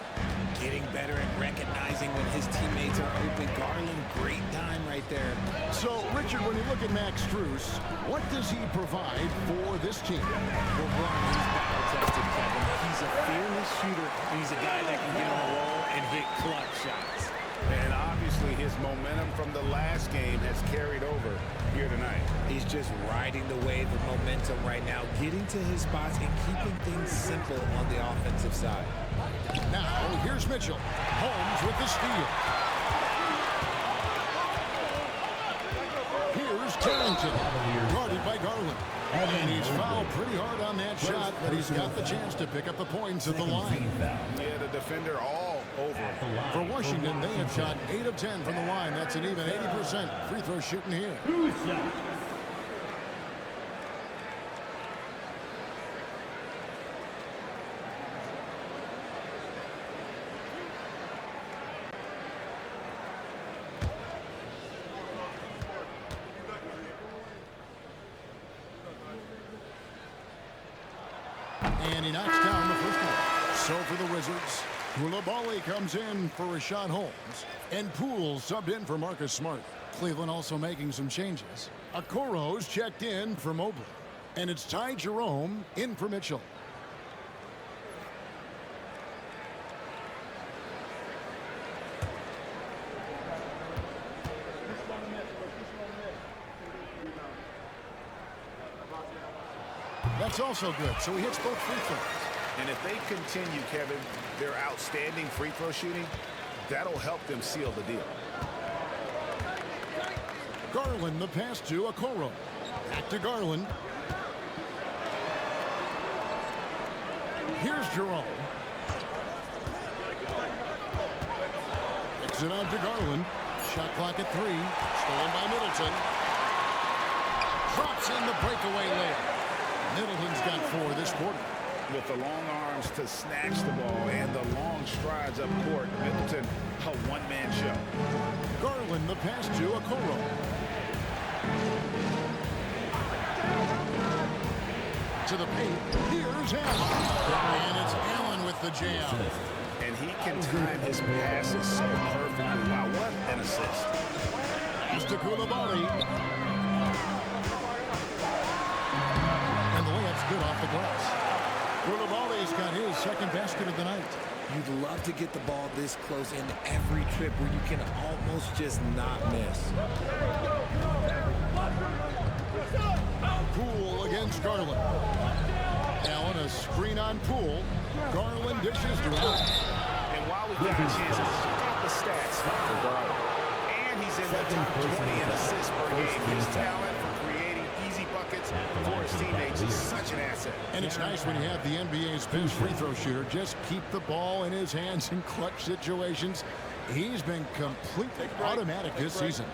Getting better at recognizing when his teammates are open. Garland, great time right there. So, Richard, when you look at Max Strus, what does he provide for this team? Well, one, he's battle-tested, Kevin. He's a fearless shooter, and he's a guy that can get on a roll and hit clutch shots. And obviously his momentum from the last game has carried over here tonight. He's just riding the wave of momentum right now, getting to his spots and keeping things simple on the offensive side. Now, here's Mitchell. Holmes with the steal. Here's Carrington, guarded by Garland. And he's fouled pretty hard on that shot, but he's got the chance to pick up the points at the line. Yeah, the defender all over him. For Washington, they have shot 8 of 10 from the line. That's an even 80% free throw shooting here. And he knocks down the first one. So for the Wizards, Koulibaly comes in for Rashad Holmes. And Poole subbed in for Marcus Smart. Cleveland also making some changes. Okoro's checked in for Mobley. And it's Ty Jerome in for Mitchell. That's also good, so he hits both free throws. And if they continue, Kevin, their outstanding free throw shooting, that'll help them seal the deal. Garland, the pass to Okoro. Back to Garland. Here's Jerome. Kicks it out to Garland. Shot clock at 3. Stolen by Middleton. Drops in the breakaway layup. Middleton's got 4 this quarter. With the long arms to snatch the ball and the long strides up court, Middleton, a one-man show. Garland, the pass to Okoro. To the paint. Here's Allen. And it's Allen with the jam. And he can time his passes so perfectly. Wow, what an assist. Here's to Koulibaly. And the layup's good off the glass. Koulibaly's got his second basket of the night. You'd love to get the ball this close in every trip where you can almost just not miss. Poole against Garland. Allen, a screen on Poole. Garland dishes to Allen. And while we've got chances. Check out the stats for Garland. And he's in the top 20 in assists per game. His talent for creating easy buckets for his teammates is such an asset. And it's nice when you have the NBA's best free throw shooter just keep the ball in his hands in clutch situations. He's been completely automatic this season.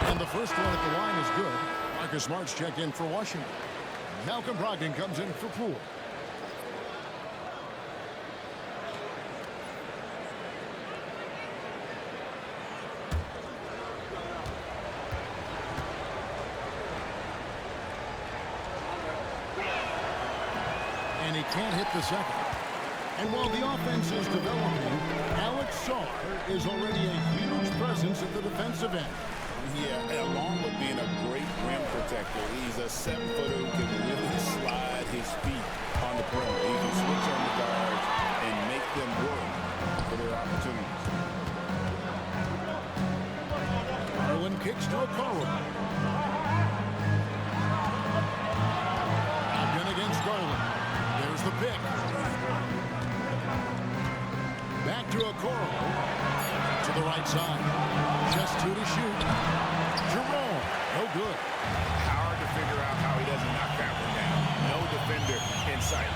And the first one at the line is good. Marcus Smart's checked in for Washington. Malcolm Brogdon comes in for Poole. And he can't hit the second. And while the offense is developing, Alex Sarr is already a huge presence at the defensive end. Yeah, along with being a great rim protector, he's a 7-footer who can really slide his feet on the perimeter. He can switch on the guards and make them work for their opportunities. Garland kicks to a Okoro. Brogdon against Garland. There's the pick. Back to Okoro. To the right side. Just 2 to shoot. Jerome. No good. Hard to figure out how he doesn't knock that one down. No defender in sight.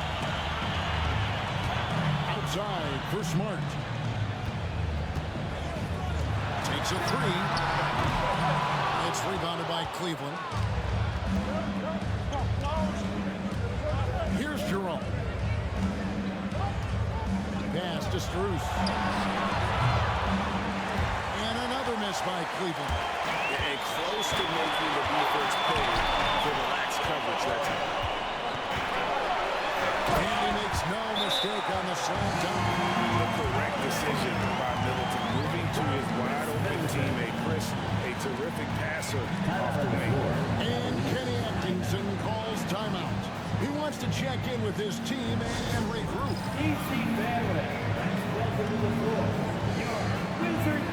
Outside for Smart. Takes a 3. It's rebounded by Cleveland. Here's Jerome. Pass to Strus. And another miss by Cleveland. And close to making the defense pay for the lax coverage that time. And he makes no mistake on the slam dunk. The correct decision by Middleton, moving to his wide-open teammate, Chris, a terrific passer off the wing. And Kenny Atkinson calls timeout. He wants to check in with his team and regroup. DC family, welcome to the floor. Your Wizard.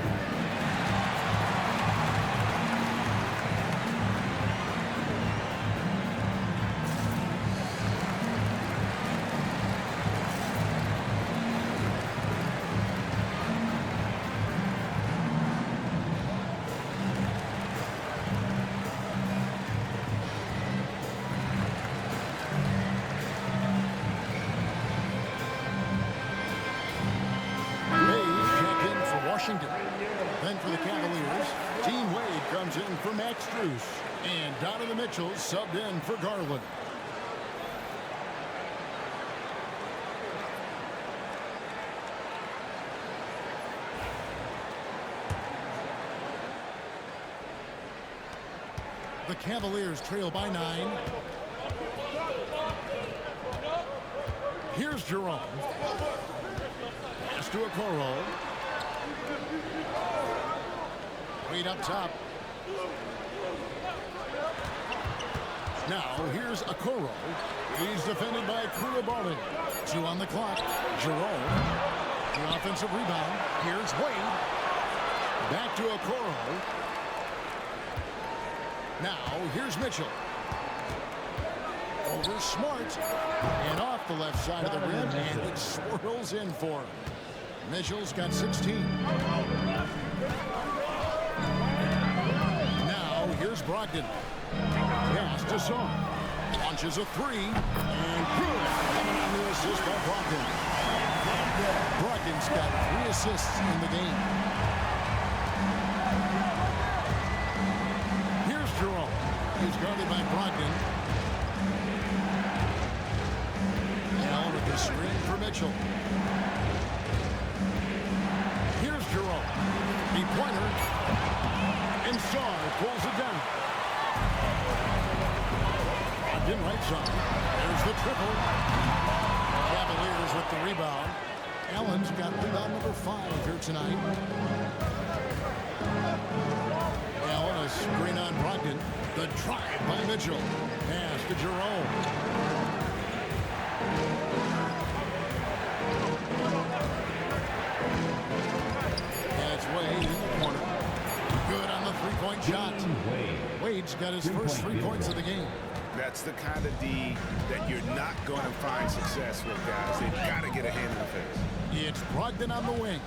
Then for the Cavaliers, Team Wade comes in for Max Strus. And Donovan Mitchell subbed in for Garland. The Cavaliers trail by 9. Here's Jerome. Pass to Okoro. Wade up top. Now here's Okoro. He's defended by Koulibaly. 2 on the clock. Jerome. The offensive rebound. Here's Wade. Back to Okoro. Now here's Mitchell. Over Smart. And off the left side of the rim. And it swirls in for him. Mitchell's got 16. Now here's Brogdon. Pass to Song. Launches a 3. And good. Coming on the assist by Brogdon. Brogdon's got 3 assists in the game. Here's Jerome. He's guarded by Brogdon. Allen with the screen for Mitchell. Here's Jerome. The pointer. And Sarr pulls it down. Brogdon right side. There's the triple. Cavaliers with the rebound. Allen's got rebound number 5 here tonight. Allen a screen on Brogdon. The drive by Mitchell. Pass to Jerome. That's Wade in the corner. Good on He's got his first 3 points of the game. That's the kind of D that you're not going to find success with, guys. They've got to get a hand in the face. It's Brogdon on the wing.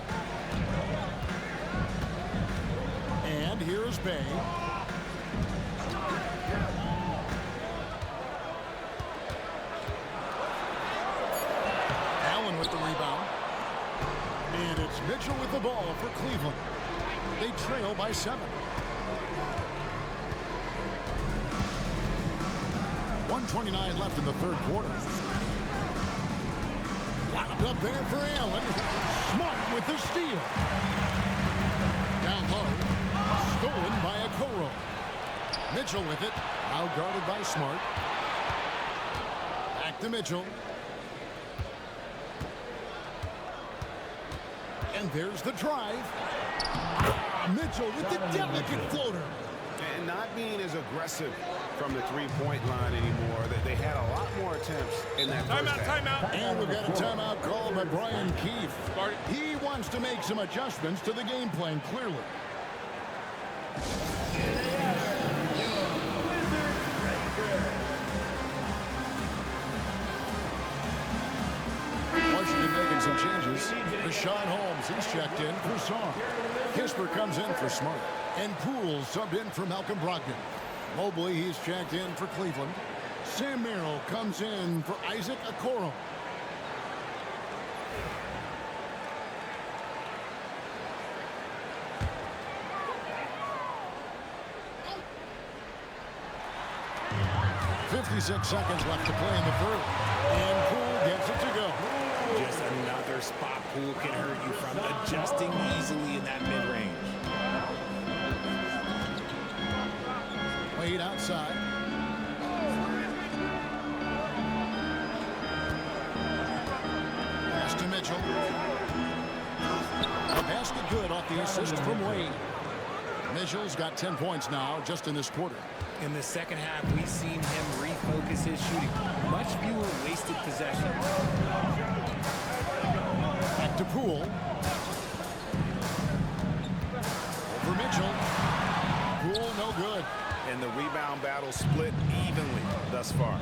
And here's Bay. Allen with the rebound. And it's Mitchell with the ball for Cleveland. They trail by 7. 1:29 left in the third quarter. Locked up there for Allen. Smart with the steal. Down low. Stolen by Okoro. Mitchell with it. Now guarded by Smart. Back to Mitchell. And there's the drive. Mitchell with the delicate floater. And not being as aggressive from the three-point line anymore. They had a lot more attempts in that first half. Timeout. And we've got a timeout called by Brian Keefe. He wants to make some adjustments to the game plan, clearly. Washington making some changes. Rashawn Holmes, he's checked in for Song. Kisper comes in for Smart. And Poole subbed in for Malcolm Brogdon. Mobley, he's checked in for Cleveland. Sam Merrill comes in for Isaac Okoro. .56 seconds left to play in the third. And Poole gets it to go. Just another spot Poole can hurt you from, adjusting easily in that mid-range. Wade outside. Pass to Mitchell. A basket good off the assist from Wade. Mitchell's got 10 points now just in this quarter. In the second half, we've seen him refocus his shooting. Much fewer wasted possessions. Back to Poole. Over Mitchell. Poole no good. And the rebound battle split evenly thus far.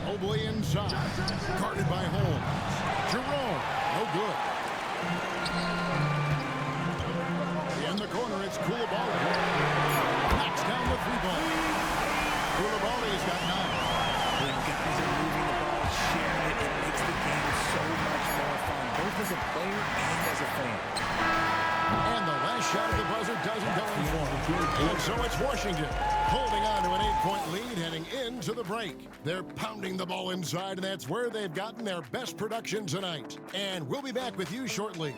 Mobley inside. Guarded by Holmes. Jerome. No good. In the corner, it's Koulibaly. Knocks down the 3-ball. Koulibaly's got 9. When guys are moving the ball, sharing it, it makes the game so much more fun, both as a player and as a fan. And the last shot of the buzzer doesn't go in for him. And so it's Washington holding on to an 8-point lead heading into the break. They're pounding the ball inside, and that's where they've gotten their best production tonight. And we'll be back with you shortly.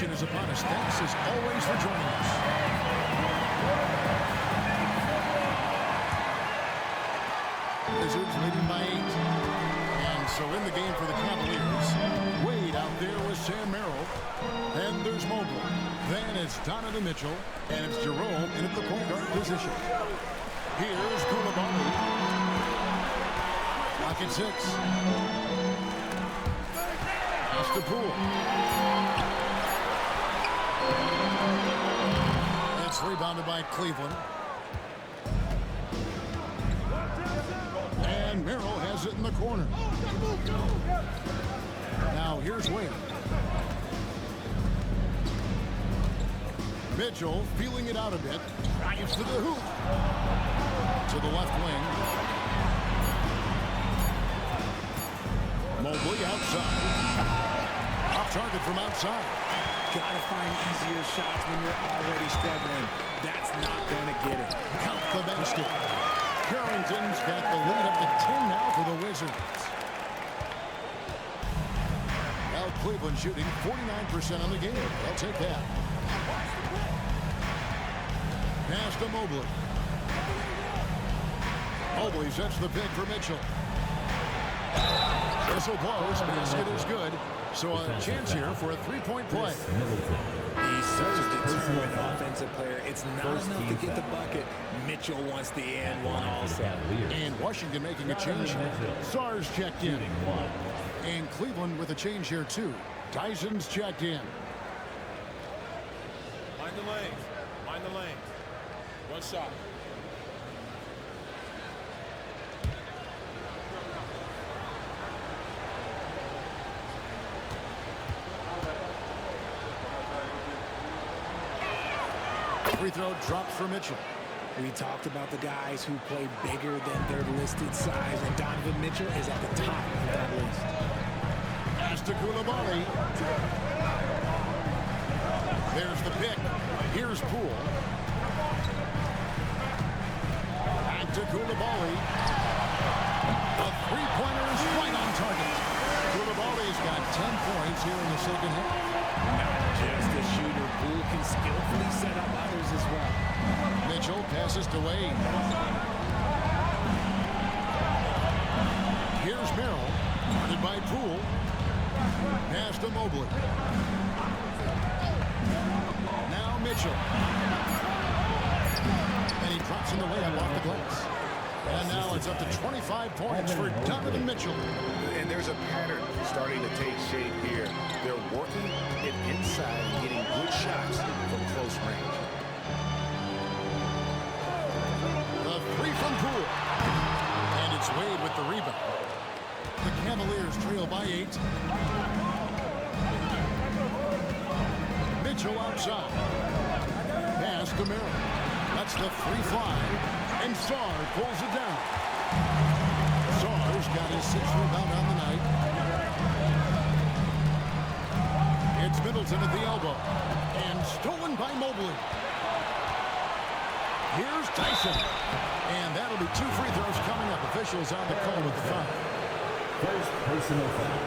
Is upon us. Thanks as always for joining us. Wizards leading by 8. And so in the game for the Cavaliers, Wade out there with Sam Merrill. And there's Mobley. Then it's Donovan Mitchell. And it's Jerome in at the point guard position. Here's Koulibaly. Clock at 6. Pass to Poole. It's rebounded by Cleveland. And Merrill has it in the corner. Now here's Wade. Mitchell feeling it out a bit. Drives to the hoop. To the left wing. Mobley outside. Off target from outside. Gotta find easier shots when you're already struggling. That's not gonna get it. Count the basket. Carrington's got the lead up to 10 now for the Wizards. Now Cleveland shooting 49% on the game. They'll take that. Pass to Mobley. Mobley sets the pick for Mitchell. Whistle blows. Basket is good. So a chance here for a three-point play. He's such a determined offensive player. It's not enough to get the bucket. Mitchell wants the and one also. And Washington making a change. Sar's checked in. And Cleveland with a change here too. Tyson's checked in. Mind the lanes. Mind the lanes. One shot. Free throw drops for Mitchell. We talked about the guys who play bigger than their listed size, and Donovan Mitchell is at the top of that list. Pass to Koulibaly. There's the pick. Here's Poole. Back to Koulibaly. The three-pointer is right on target. Koulibaly's got 10 points here in the second half. Not just a shooter, Poole can skillfully set up others as well. Mitchell passes to Wade. Here's Merrill. Guarded by Poole. Pass to Mobley. Now Mitchell. And he drops in the layup off the glass. And now it's up to 25 points for Donovan Mitchell. And there's a pattern starting to take shape here. They're working it inside and getting good shots from close range. The three from Poole. And it's Wade with the rebound. The Cavaliers trail by 8. Mitchell outside. Pass to Merrill. That's the free fly. And Sarr pulls it down. Sarr's got his 6th rebound on the night. It's Middleton at the elbow. And stolen by Mobley. Here's Tyson. And that'll be 2 free throws coming up. Officials on the call with the foul. First personal foul.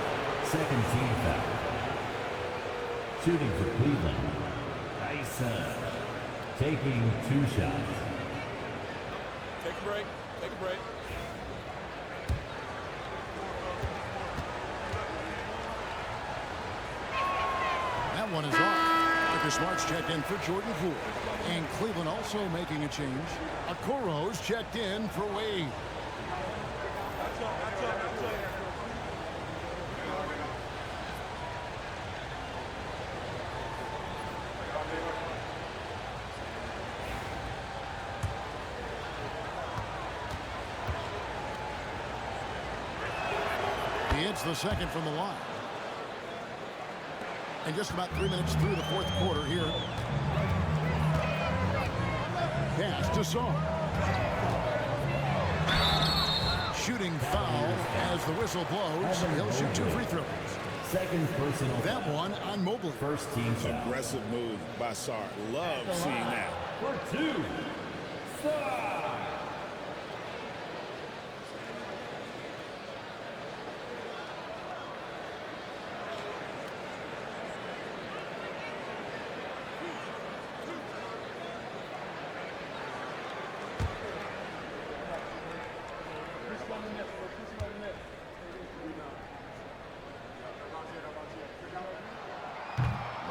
Second team foul. Shooting for Cleveland. Tyson. Taking 2 shots. Take a break. Take a break. That one is off. Marcus Smart's checked in for Jordan Poole. And Cleveland also making a change. Okoro's checked in for Wade. He hits the second from the line. And just about 3 minutes through the 4th quarter here. Pass to Sarr. Shooting foul as the whistle blows. He'll shoot 2 free throws. Second personal That foul. one on Mobley. First team foul. Aggressive move by Sarr. Love seeing that. For 2. Sarr.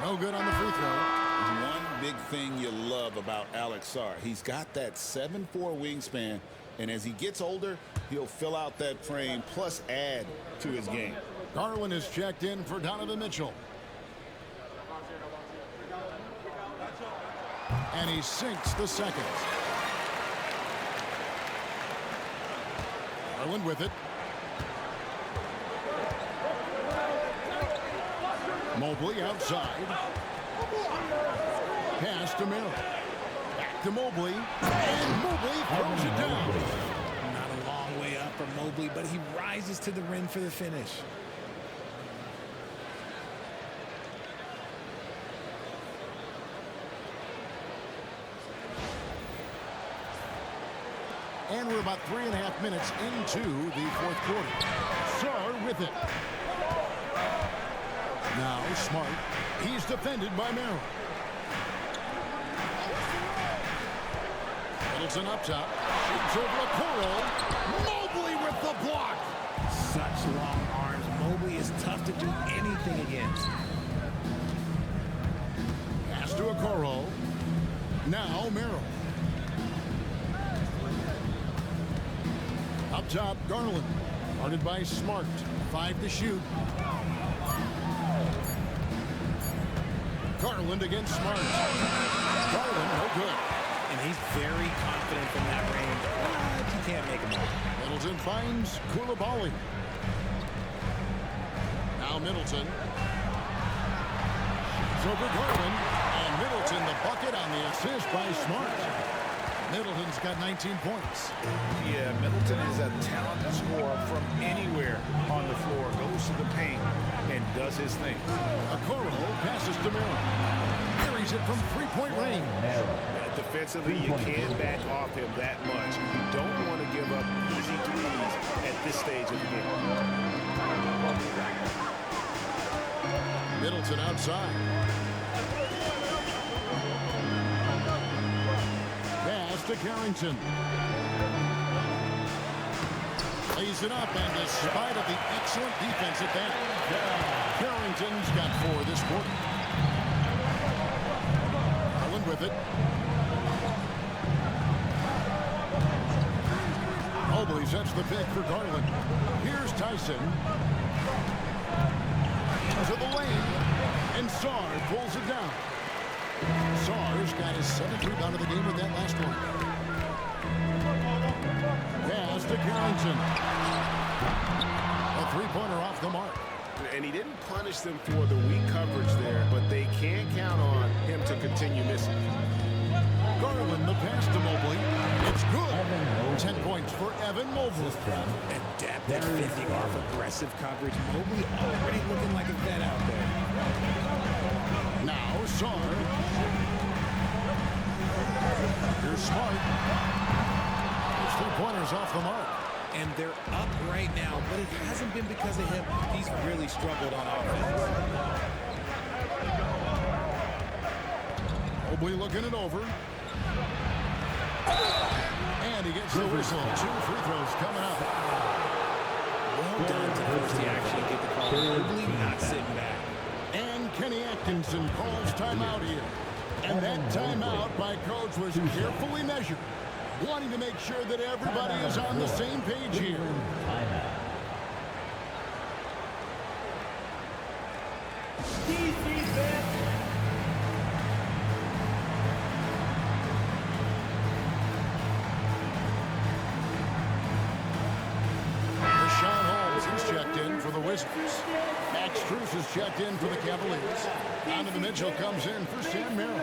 No good on the free throw. One big thing you love about Alex Sarr, he's got that 7'4" wingspan, and as he gets older, he'll fill out that frame plus add to his game. Garland is checked in for Donovan Mitchell. And he sinks the second. Garland with it. Mobley outside. Pass to Merrill. Back to Mobley. And Mobley throws it down. Not a long way up for Mobley, but he rises to the rim for the finish. And we're about 3.5 minutes into the 4th quarter. Sarr with it. Now Smart. He's defended by Merrill. Middleton up top. Shoots over Okoro. Mobley with the block. Such Now Merrill. Up top, Garland. Guarded by Smart. 5 to shoot. Garland against Smart. Garland, no good. And he's very confident from that range, but you can't make him all. Middleton finds Koulibaly. Now Middleton. It's over Garland. And Middleton the bucket on the assist by Smart. Middleton's got 19 points. Yeah, Middleton is a talented scorer from anywhere on the floor. Goes to the paint and does his thing. Okoro passes to Merrill. Carries it from three-point range. Defensively, you can't back off him that much. You don't want to give up easy threes at this stage of the game. Middleton outside. Pass to Carrington. Lays it up, and despite of the excellent defense at that, Carrington's got 4 this quarter. Garland with it. Mobley sets the pick for Garland. Here's Tyson. To the lane, and Sarr pulls it down. Sarr's got his 7th rebound of the game with that last one. Pass to Carrington. A three-pointer off the mark. And he didn't punish them for the weak coverage there, but they can't count on him to continue missing. Garland, the pass to Mobley. It's good. 10 points for Evan Mobley. Adept at fending off aggressive coverage. Mobley already looking like a vet out there. Now Sarr. Here's Smart. His 3-pointers off the mark. And they're up right now, but it hasn't been because of him. He's really struggled on offense. Mobley looking it over. And he gets the whistle. 2 free throws coming up. Well done to force the action and get the call. Mobley not sitting back. And Kenny Atkinson calls timeout here. And that timeout by coach was carefully measured, wanting to make sure that everybody is on the same page here. Checked in for the Wizards. Max Strus is checked in for the Cavaliers. Donovan Mitchell comes in for Sam Merrill.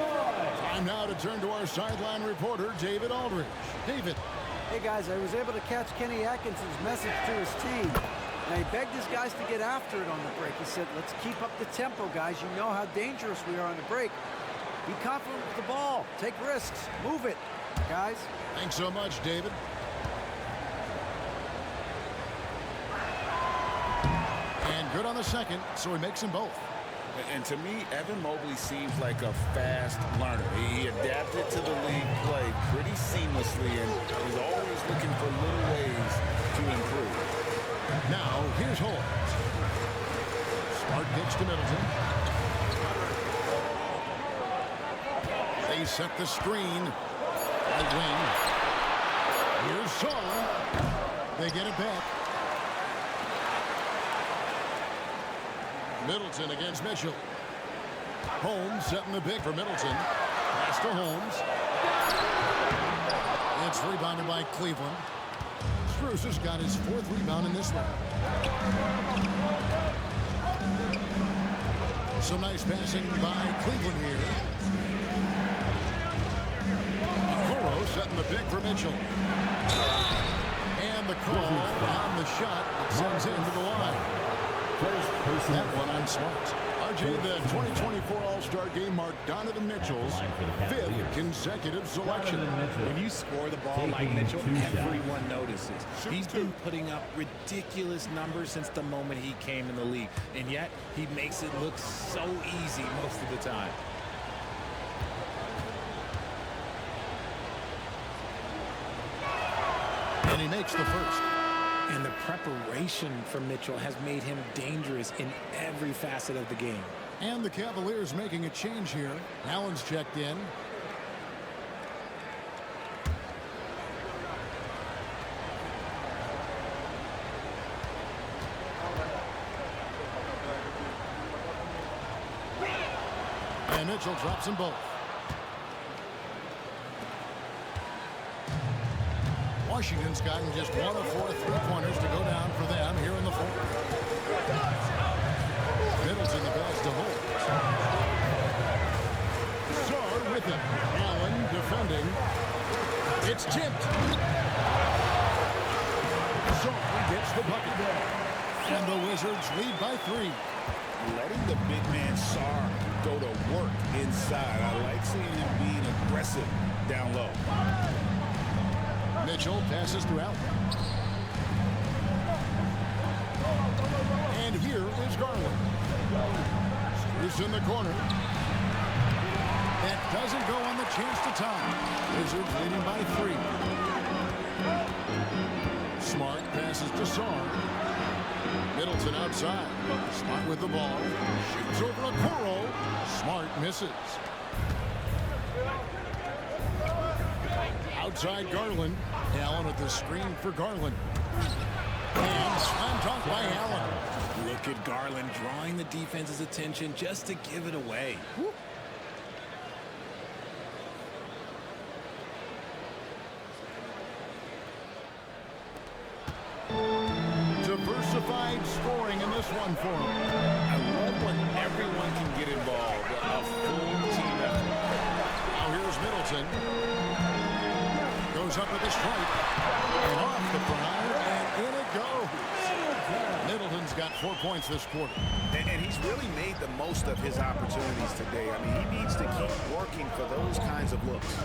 Time now to turn to our sideline reporter, David Aldridge. David. Hey, guys, I was able to catch Kenny Atkinson's message to his team. And he begged his guys to get after it on the break. He said, let's keep up the tempo, guys. You know how dangerous we are on the break. Be confident with the ball. Take risks. Move it, guys. Thanks so much, David. Good on the second, so he makes them both. And to me, Evan Mobley seems like a fast learner. He adapted to the league play pretty seamlessly and is always looking for little ways to improve. Now, here's Holmes. Smart pitch to Middleton. They set the screen. Right wing. Here's Sarr. They get it back. Middleton against Mitchell. Holmes setting the pick for Middleton. Pass to Holmes. It's rebounded by Cleveland. Strus has got his 4th rebound in this one. Some nice passing by Cleveland here. Okoro setting the pick for Mitchell. And the call on the shot that sends it into the line. That one on Smart. RJ, the 2024 All-Star Game marked Donovan Mitchell's 5th consecutive selection. When you score the ball like Mitchell, everyone notices. He's been putting up ridiculous numbers since the moment he came in the league, and yet he makes it look so easy most of the time. And he makes the first. And the preparation for Mitchell has made him dangerous in every facet of the game. And the Cavaliers making a change here. Allen's checked in. And Mitchell drops them both. Washington's gotten just 1 of 4 3-pointers to go down for them here in the fourth. Middleton the pass to Holt. Sar with it. Allen defending. It's tipped. Sar gets the bucket. And the Wizards lead by 3. Letting the big man Sar go to work inside. I like seeing him being aggressive down low. Mitchell passes to Allen. And here is Garland. Screws in the corner. That doesn't go on the chance to tie. Wizards leading by 3. Smart passes to Sar. Middleton outside. Smart with the ball. Shoots over a Okoro. Smart misses. Outside Garland. Allen at the screen for Garland. And slam dunk by Allen. Look at Garland drawing the defense's attention just to give it away. Woo. Diversified scoring in this one for him. I love when everyone can get involved. A full team effort. Now here's Middleton. Goes up with a strike. And off the front. And in it goes. Middleton's got 4 points this quarter. And he's really made the most of his opportunities today. I mean, he needs to keep working for those kinds of looks.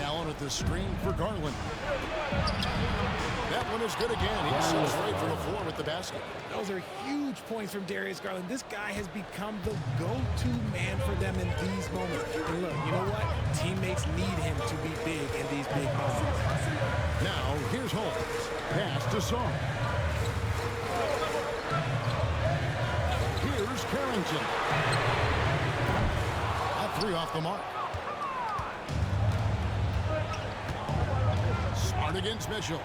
Allen at the screen for Garland. That one is good again. He sits right from the floor with the basket. Those are huge points from Darius Garland. This guy has become the go-to man for them in these moments. And look, you know what? Teammates need him to be big in these big moments. Now, here's Holmes. Pass to Sar. Here's Carrington. A 3 off the mark. Smart against Mitchell.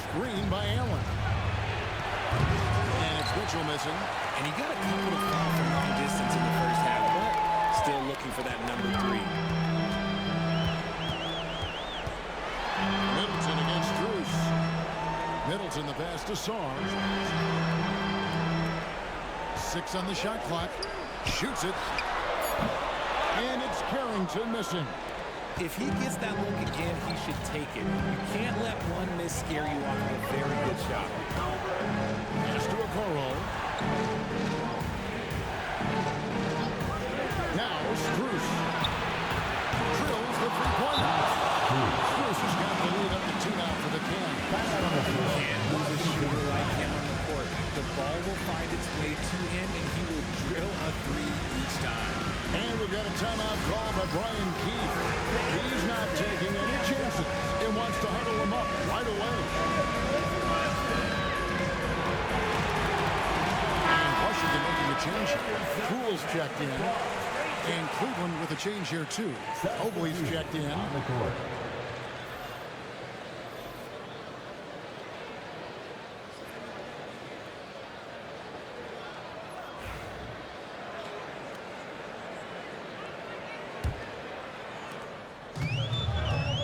Screen by Allen. And it's Mitchell missing. And he got a couple of fouls from long distance in the first half, but still looking for that number 3. Middleton against Bruce. Middleton the pass to Sar. 6 on the shot clock. Shoots it. And it's Carrington missing. If he gets that look again, he should take it. You can't let one miss scare you off of a very good shot. Pass to Okoro. Now Spruce. Drills the 3-pointer. Spruce has got the lead up to 2 now for the Can. Can't lose a shooter like him on the court. The ball will find its way to him, and he will drill a 3 each time. And we've got a timeout call by Brian Keefe. He's not taking any chances. He wants to huddle him up right away. And Washington making a change here. Poole's checked in. And Cleveland with a change here too. Oakley's checked in. On the court.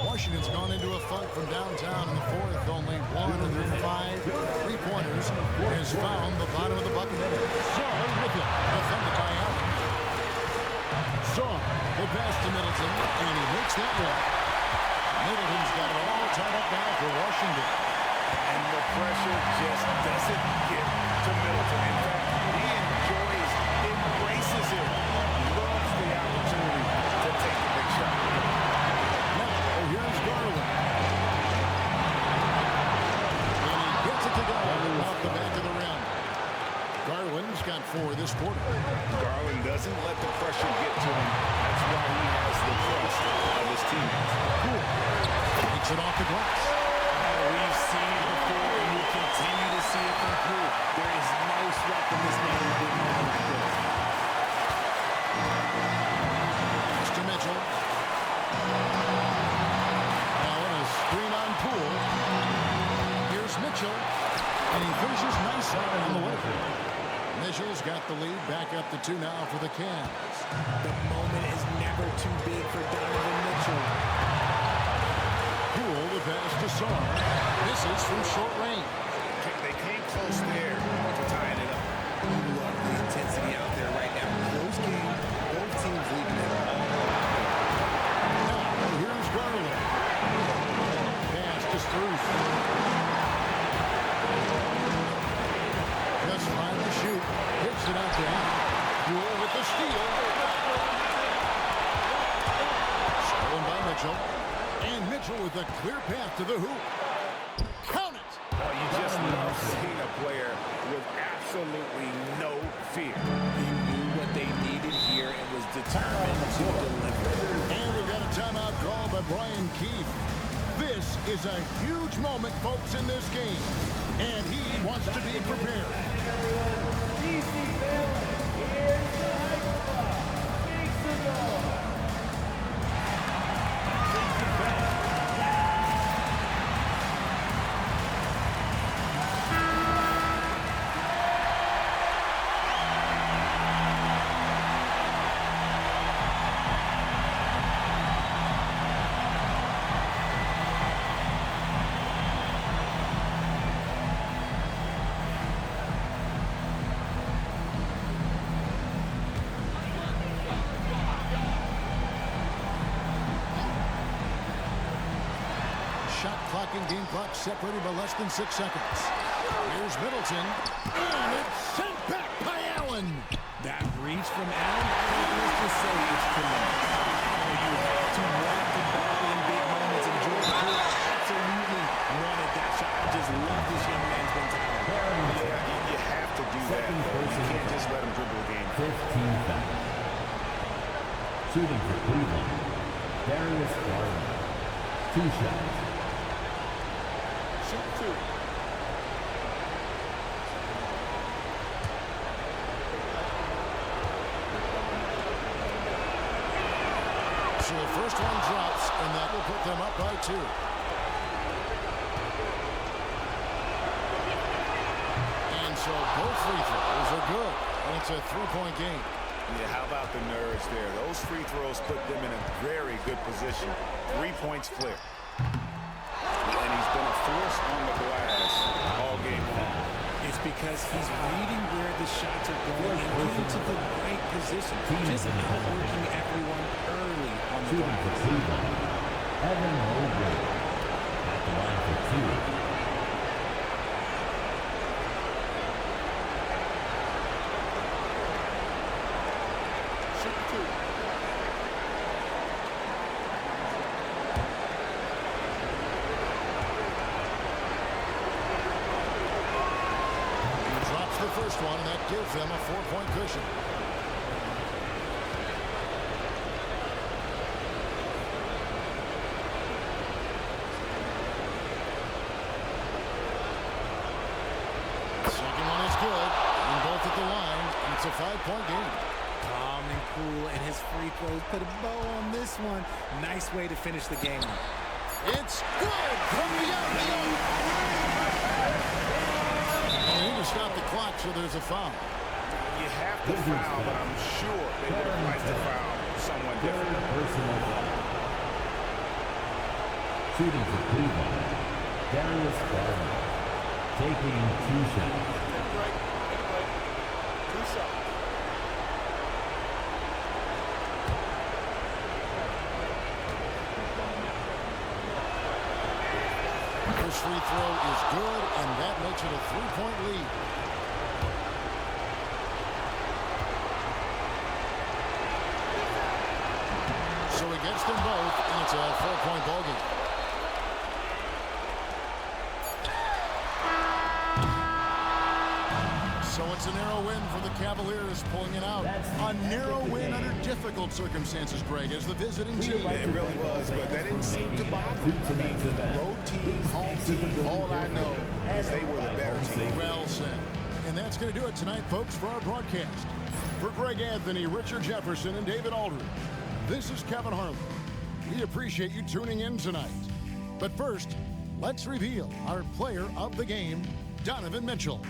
Washington's gone into a funk from downtown in the fourth. Only 1 of their 5 3-pointers has found the bottom of the bucket. Sar with it. Defended by Allen. Sar, the pass to Middleton, and he makes that one. Middleton's got it all tied up now for Washington. And the pressure just doesn't get to Middleton. In fact, he enjoys, embraces it, loves the opportunity to take a big shot. Here's Garland. And he gets it to go off the back of the rim. Garland's got 4 this quarter. Garland doesn't let the pressure get to him. That's why he has the trust of his teammates. Cool. Takes it off the glass. We've seen it before, and we continue to see it from Poole. There is no sweat from this man in a big moment like this. Mr. Mitchell. Screen on Poole. Here's Mitchell. And he finishes nice on the way. Mitchell's got the lead. Back up to 2 now for the Cavs. The moment is never too big for Donovan Mitchell. Poole the pass to Sarr. Misses from short range. They came close there to tying it up. You love the intensity out there right now. Close game. Both teams leading it. Now, here's Garland. Pass to Struth. Just trying to shoot. Hits it out to him. Poole with the steal. Stolen by Mitchell. And Mitchell with a clear path to the hoop. Count it! Oh, you just love seeing a player with absolutely no fear. He knew what they needed here and was determined to deliver. And we've got a timeout called by Brian Keefe. This is a huge moment, folks, in this game. And he wants to be prepared. Shot clock and game clock separated by less than 6 seconds. Here's Middleton. And it's sent back by Allen. That reach from Allen, let's just say it's tremendous. You have to want the ball in big moments, and Jordan Poole absolutely wanted that shot. I just love this young man's mentality. Yeah, you have to do that. You can't just let him dribble the game. 15 fouls. Shooting for Cleveland, Darius Garland. 2 shots. Shoot 2. So the first one drops, and that will put them up by 2. And so both free throws are good. And it's a 3-point game. Yeah, how about the nerves there? Those free throws put them in a very good position. 3 points clear. And he's been a force on the glass all game long. It's because he's reading where the shots are going and getting to the right position. Just outworking everyone early on the Shooting for glass. Cleveland, Evan Mobley. At the line for 2. First one, and that gives them a 4-point cushion. Second one is good, and both at the line, and it's a 5-point game. Calm and cool, and his free throws put a bow on this one. Nice way to finish the game. It's good from beyond the arc. They need to stop the clock, so there's a foul. You have to foul, but I'm sure they would have liked to foul someone different. Personal foul. Shooting for Cleveland, Darius Garland. Taking 2 shots. First free throw is good, and that makes it a 3-point lead. So he gets them both, and it's a 4-point ball game. So it's a narrow win for the Cavaliers, pulling it out. A narrow win under difficult circumstances, Greg, as the visiting team. It really was, but that didn't seem to bother me. I mean, road team, home team, all I know is they were the better team. Well said. And that's going to do it tonight, folks, for our broadcast. For Greg Anthony, Richard Jefferson, and David Aldridge, this is Kevin Harlan. We appreciate you tuning in tonight. But first, let's reveal our player of the game, Donovan Mitchell.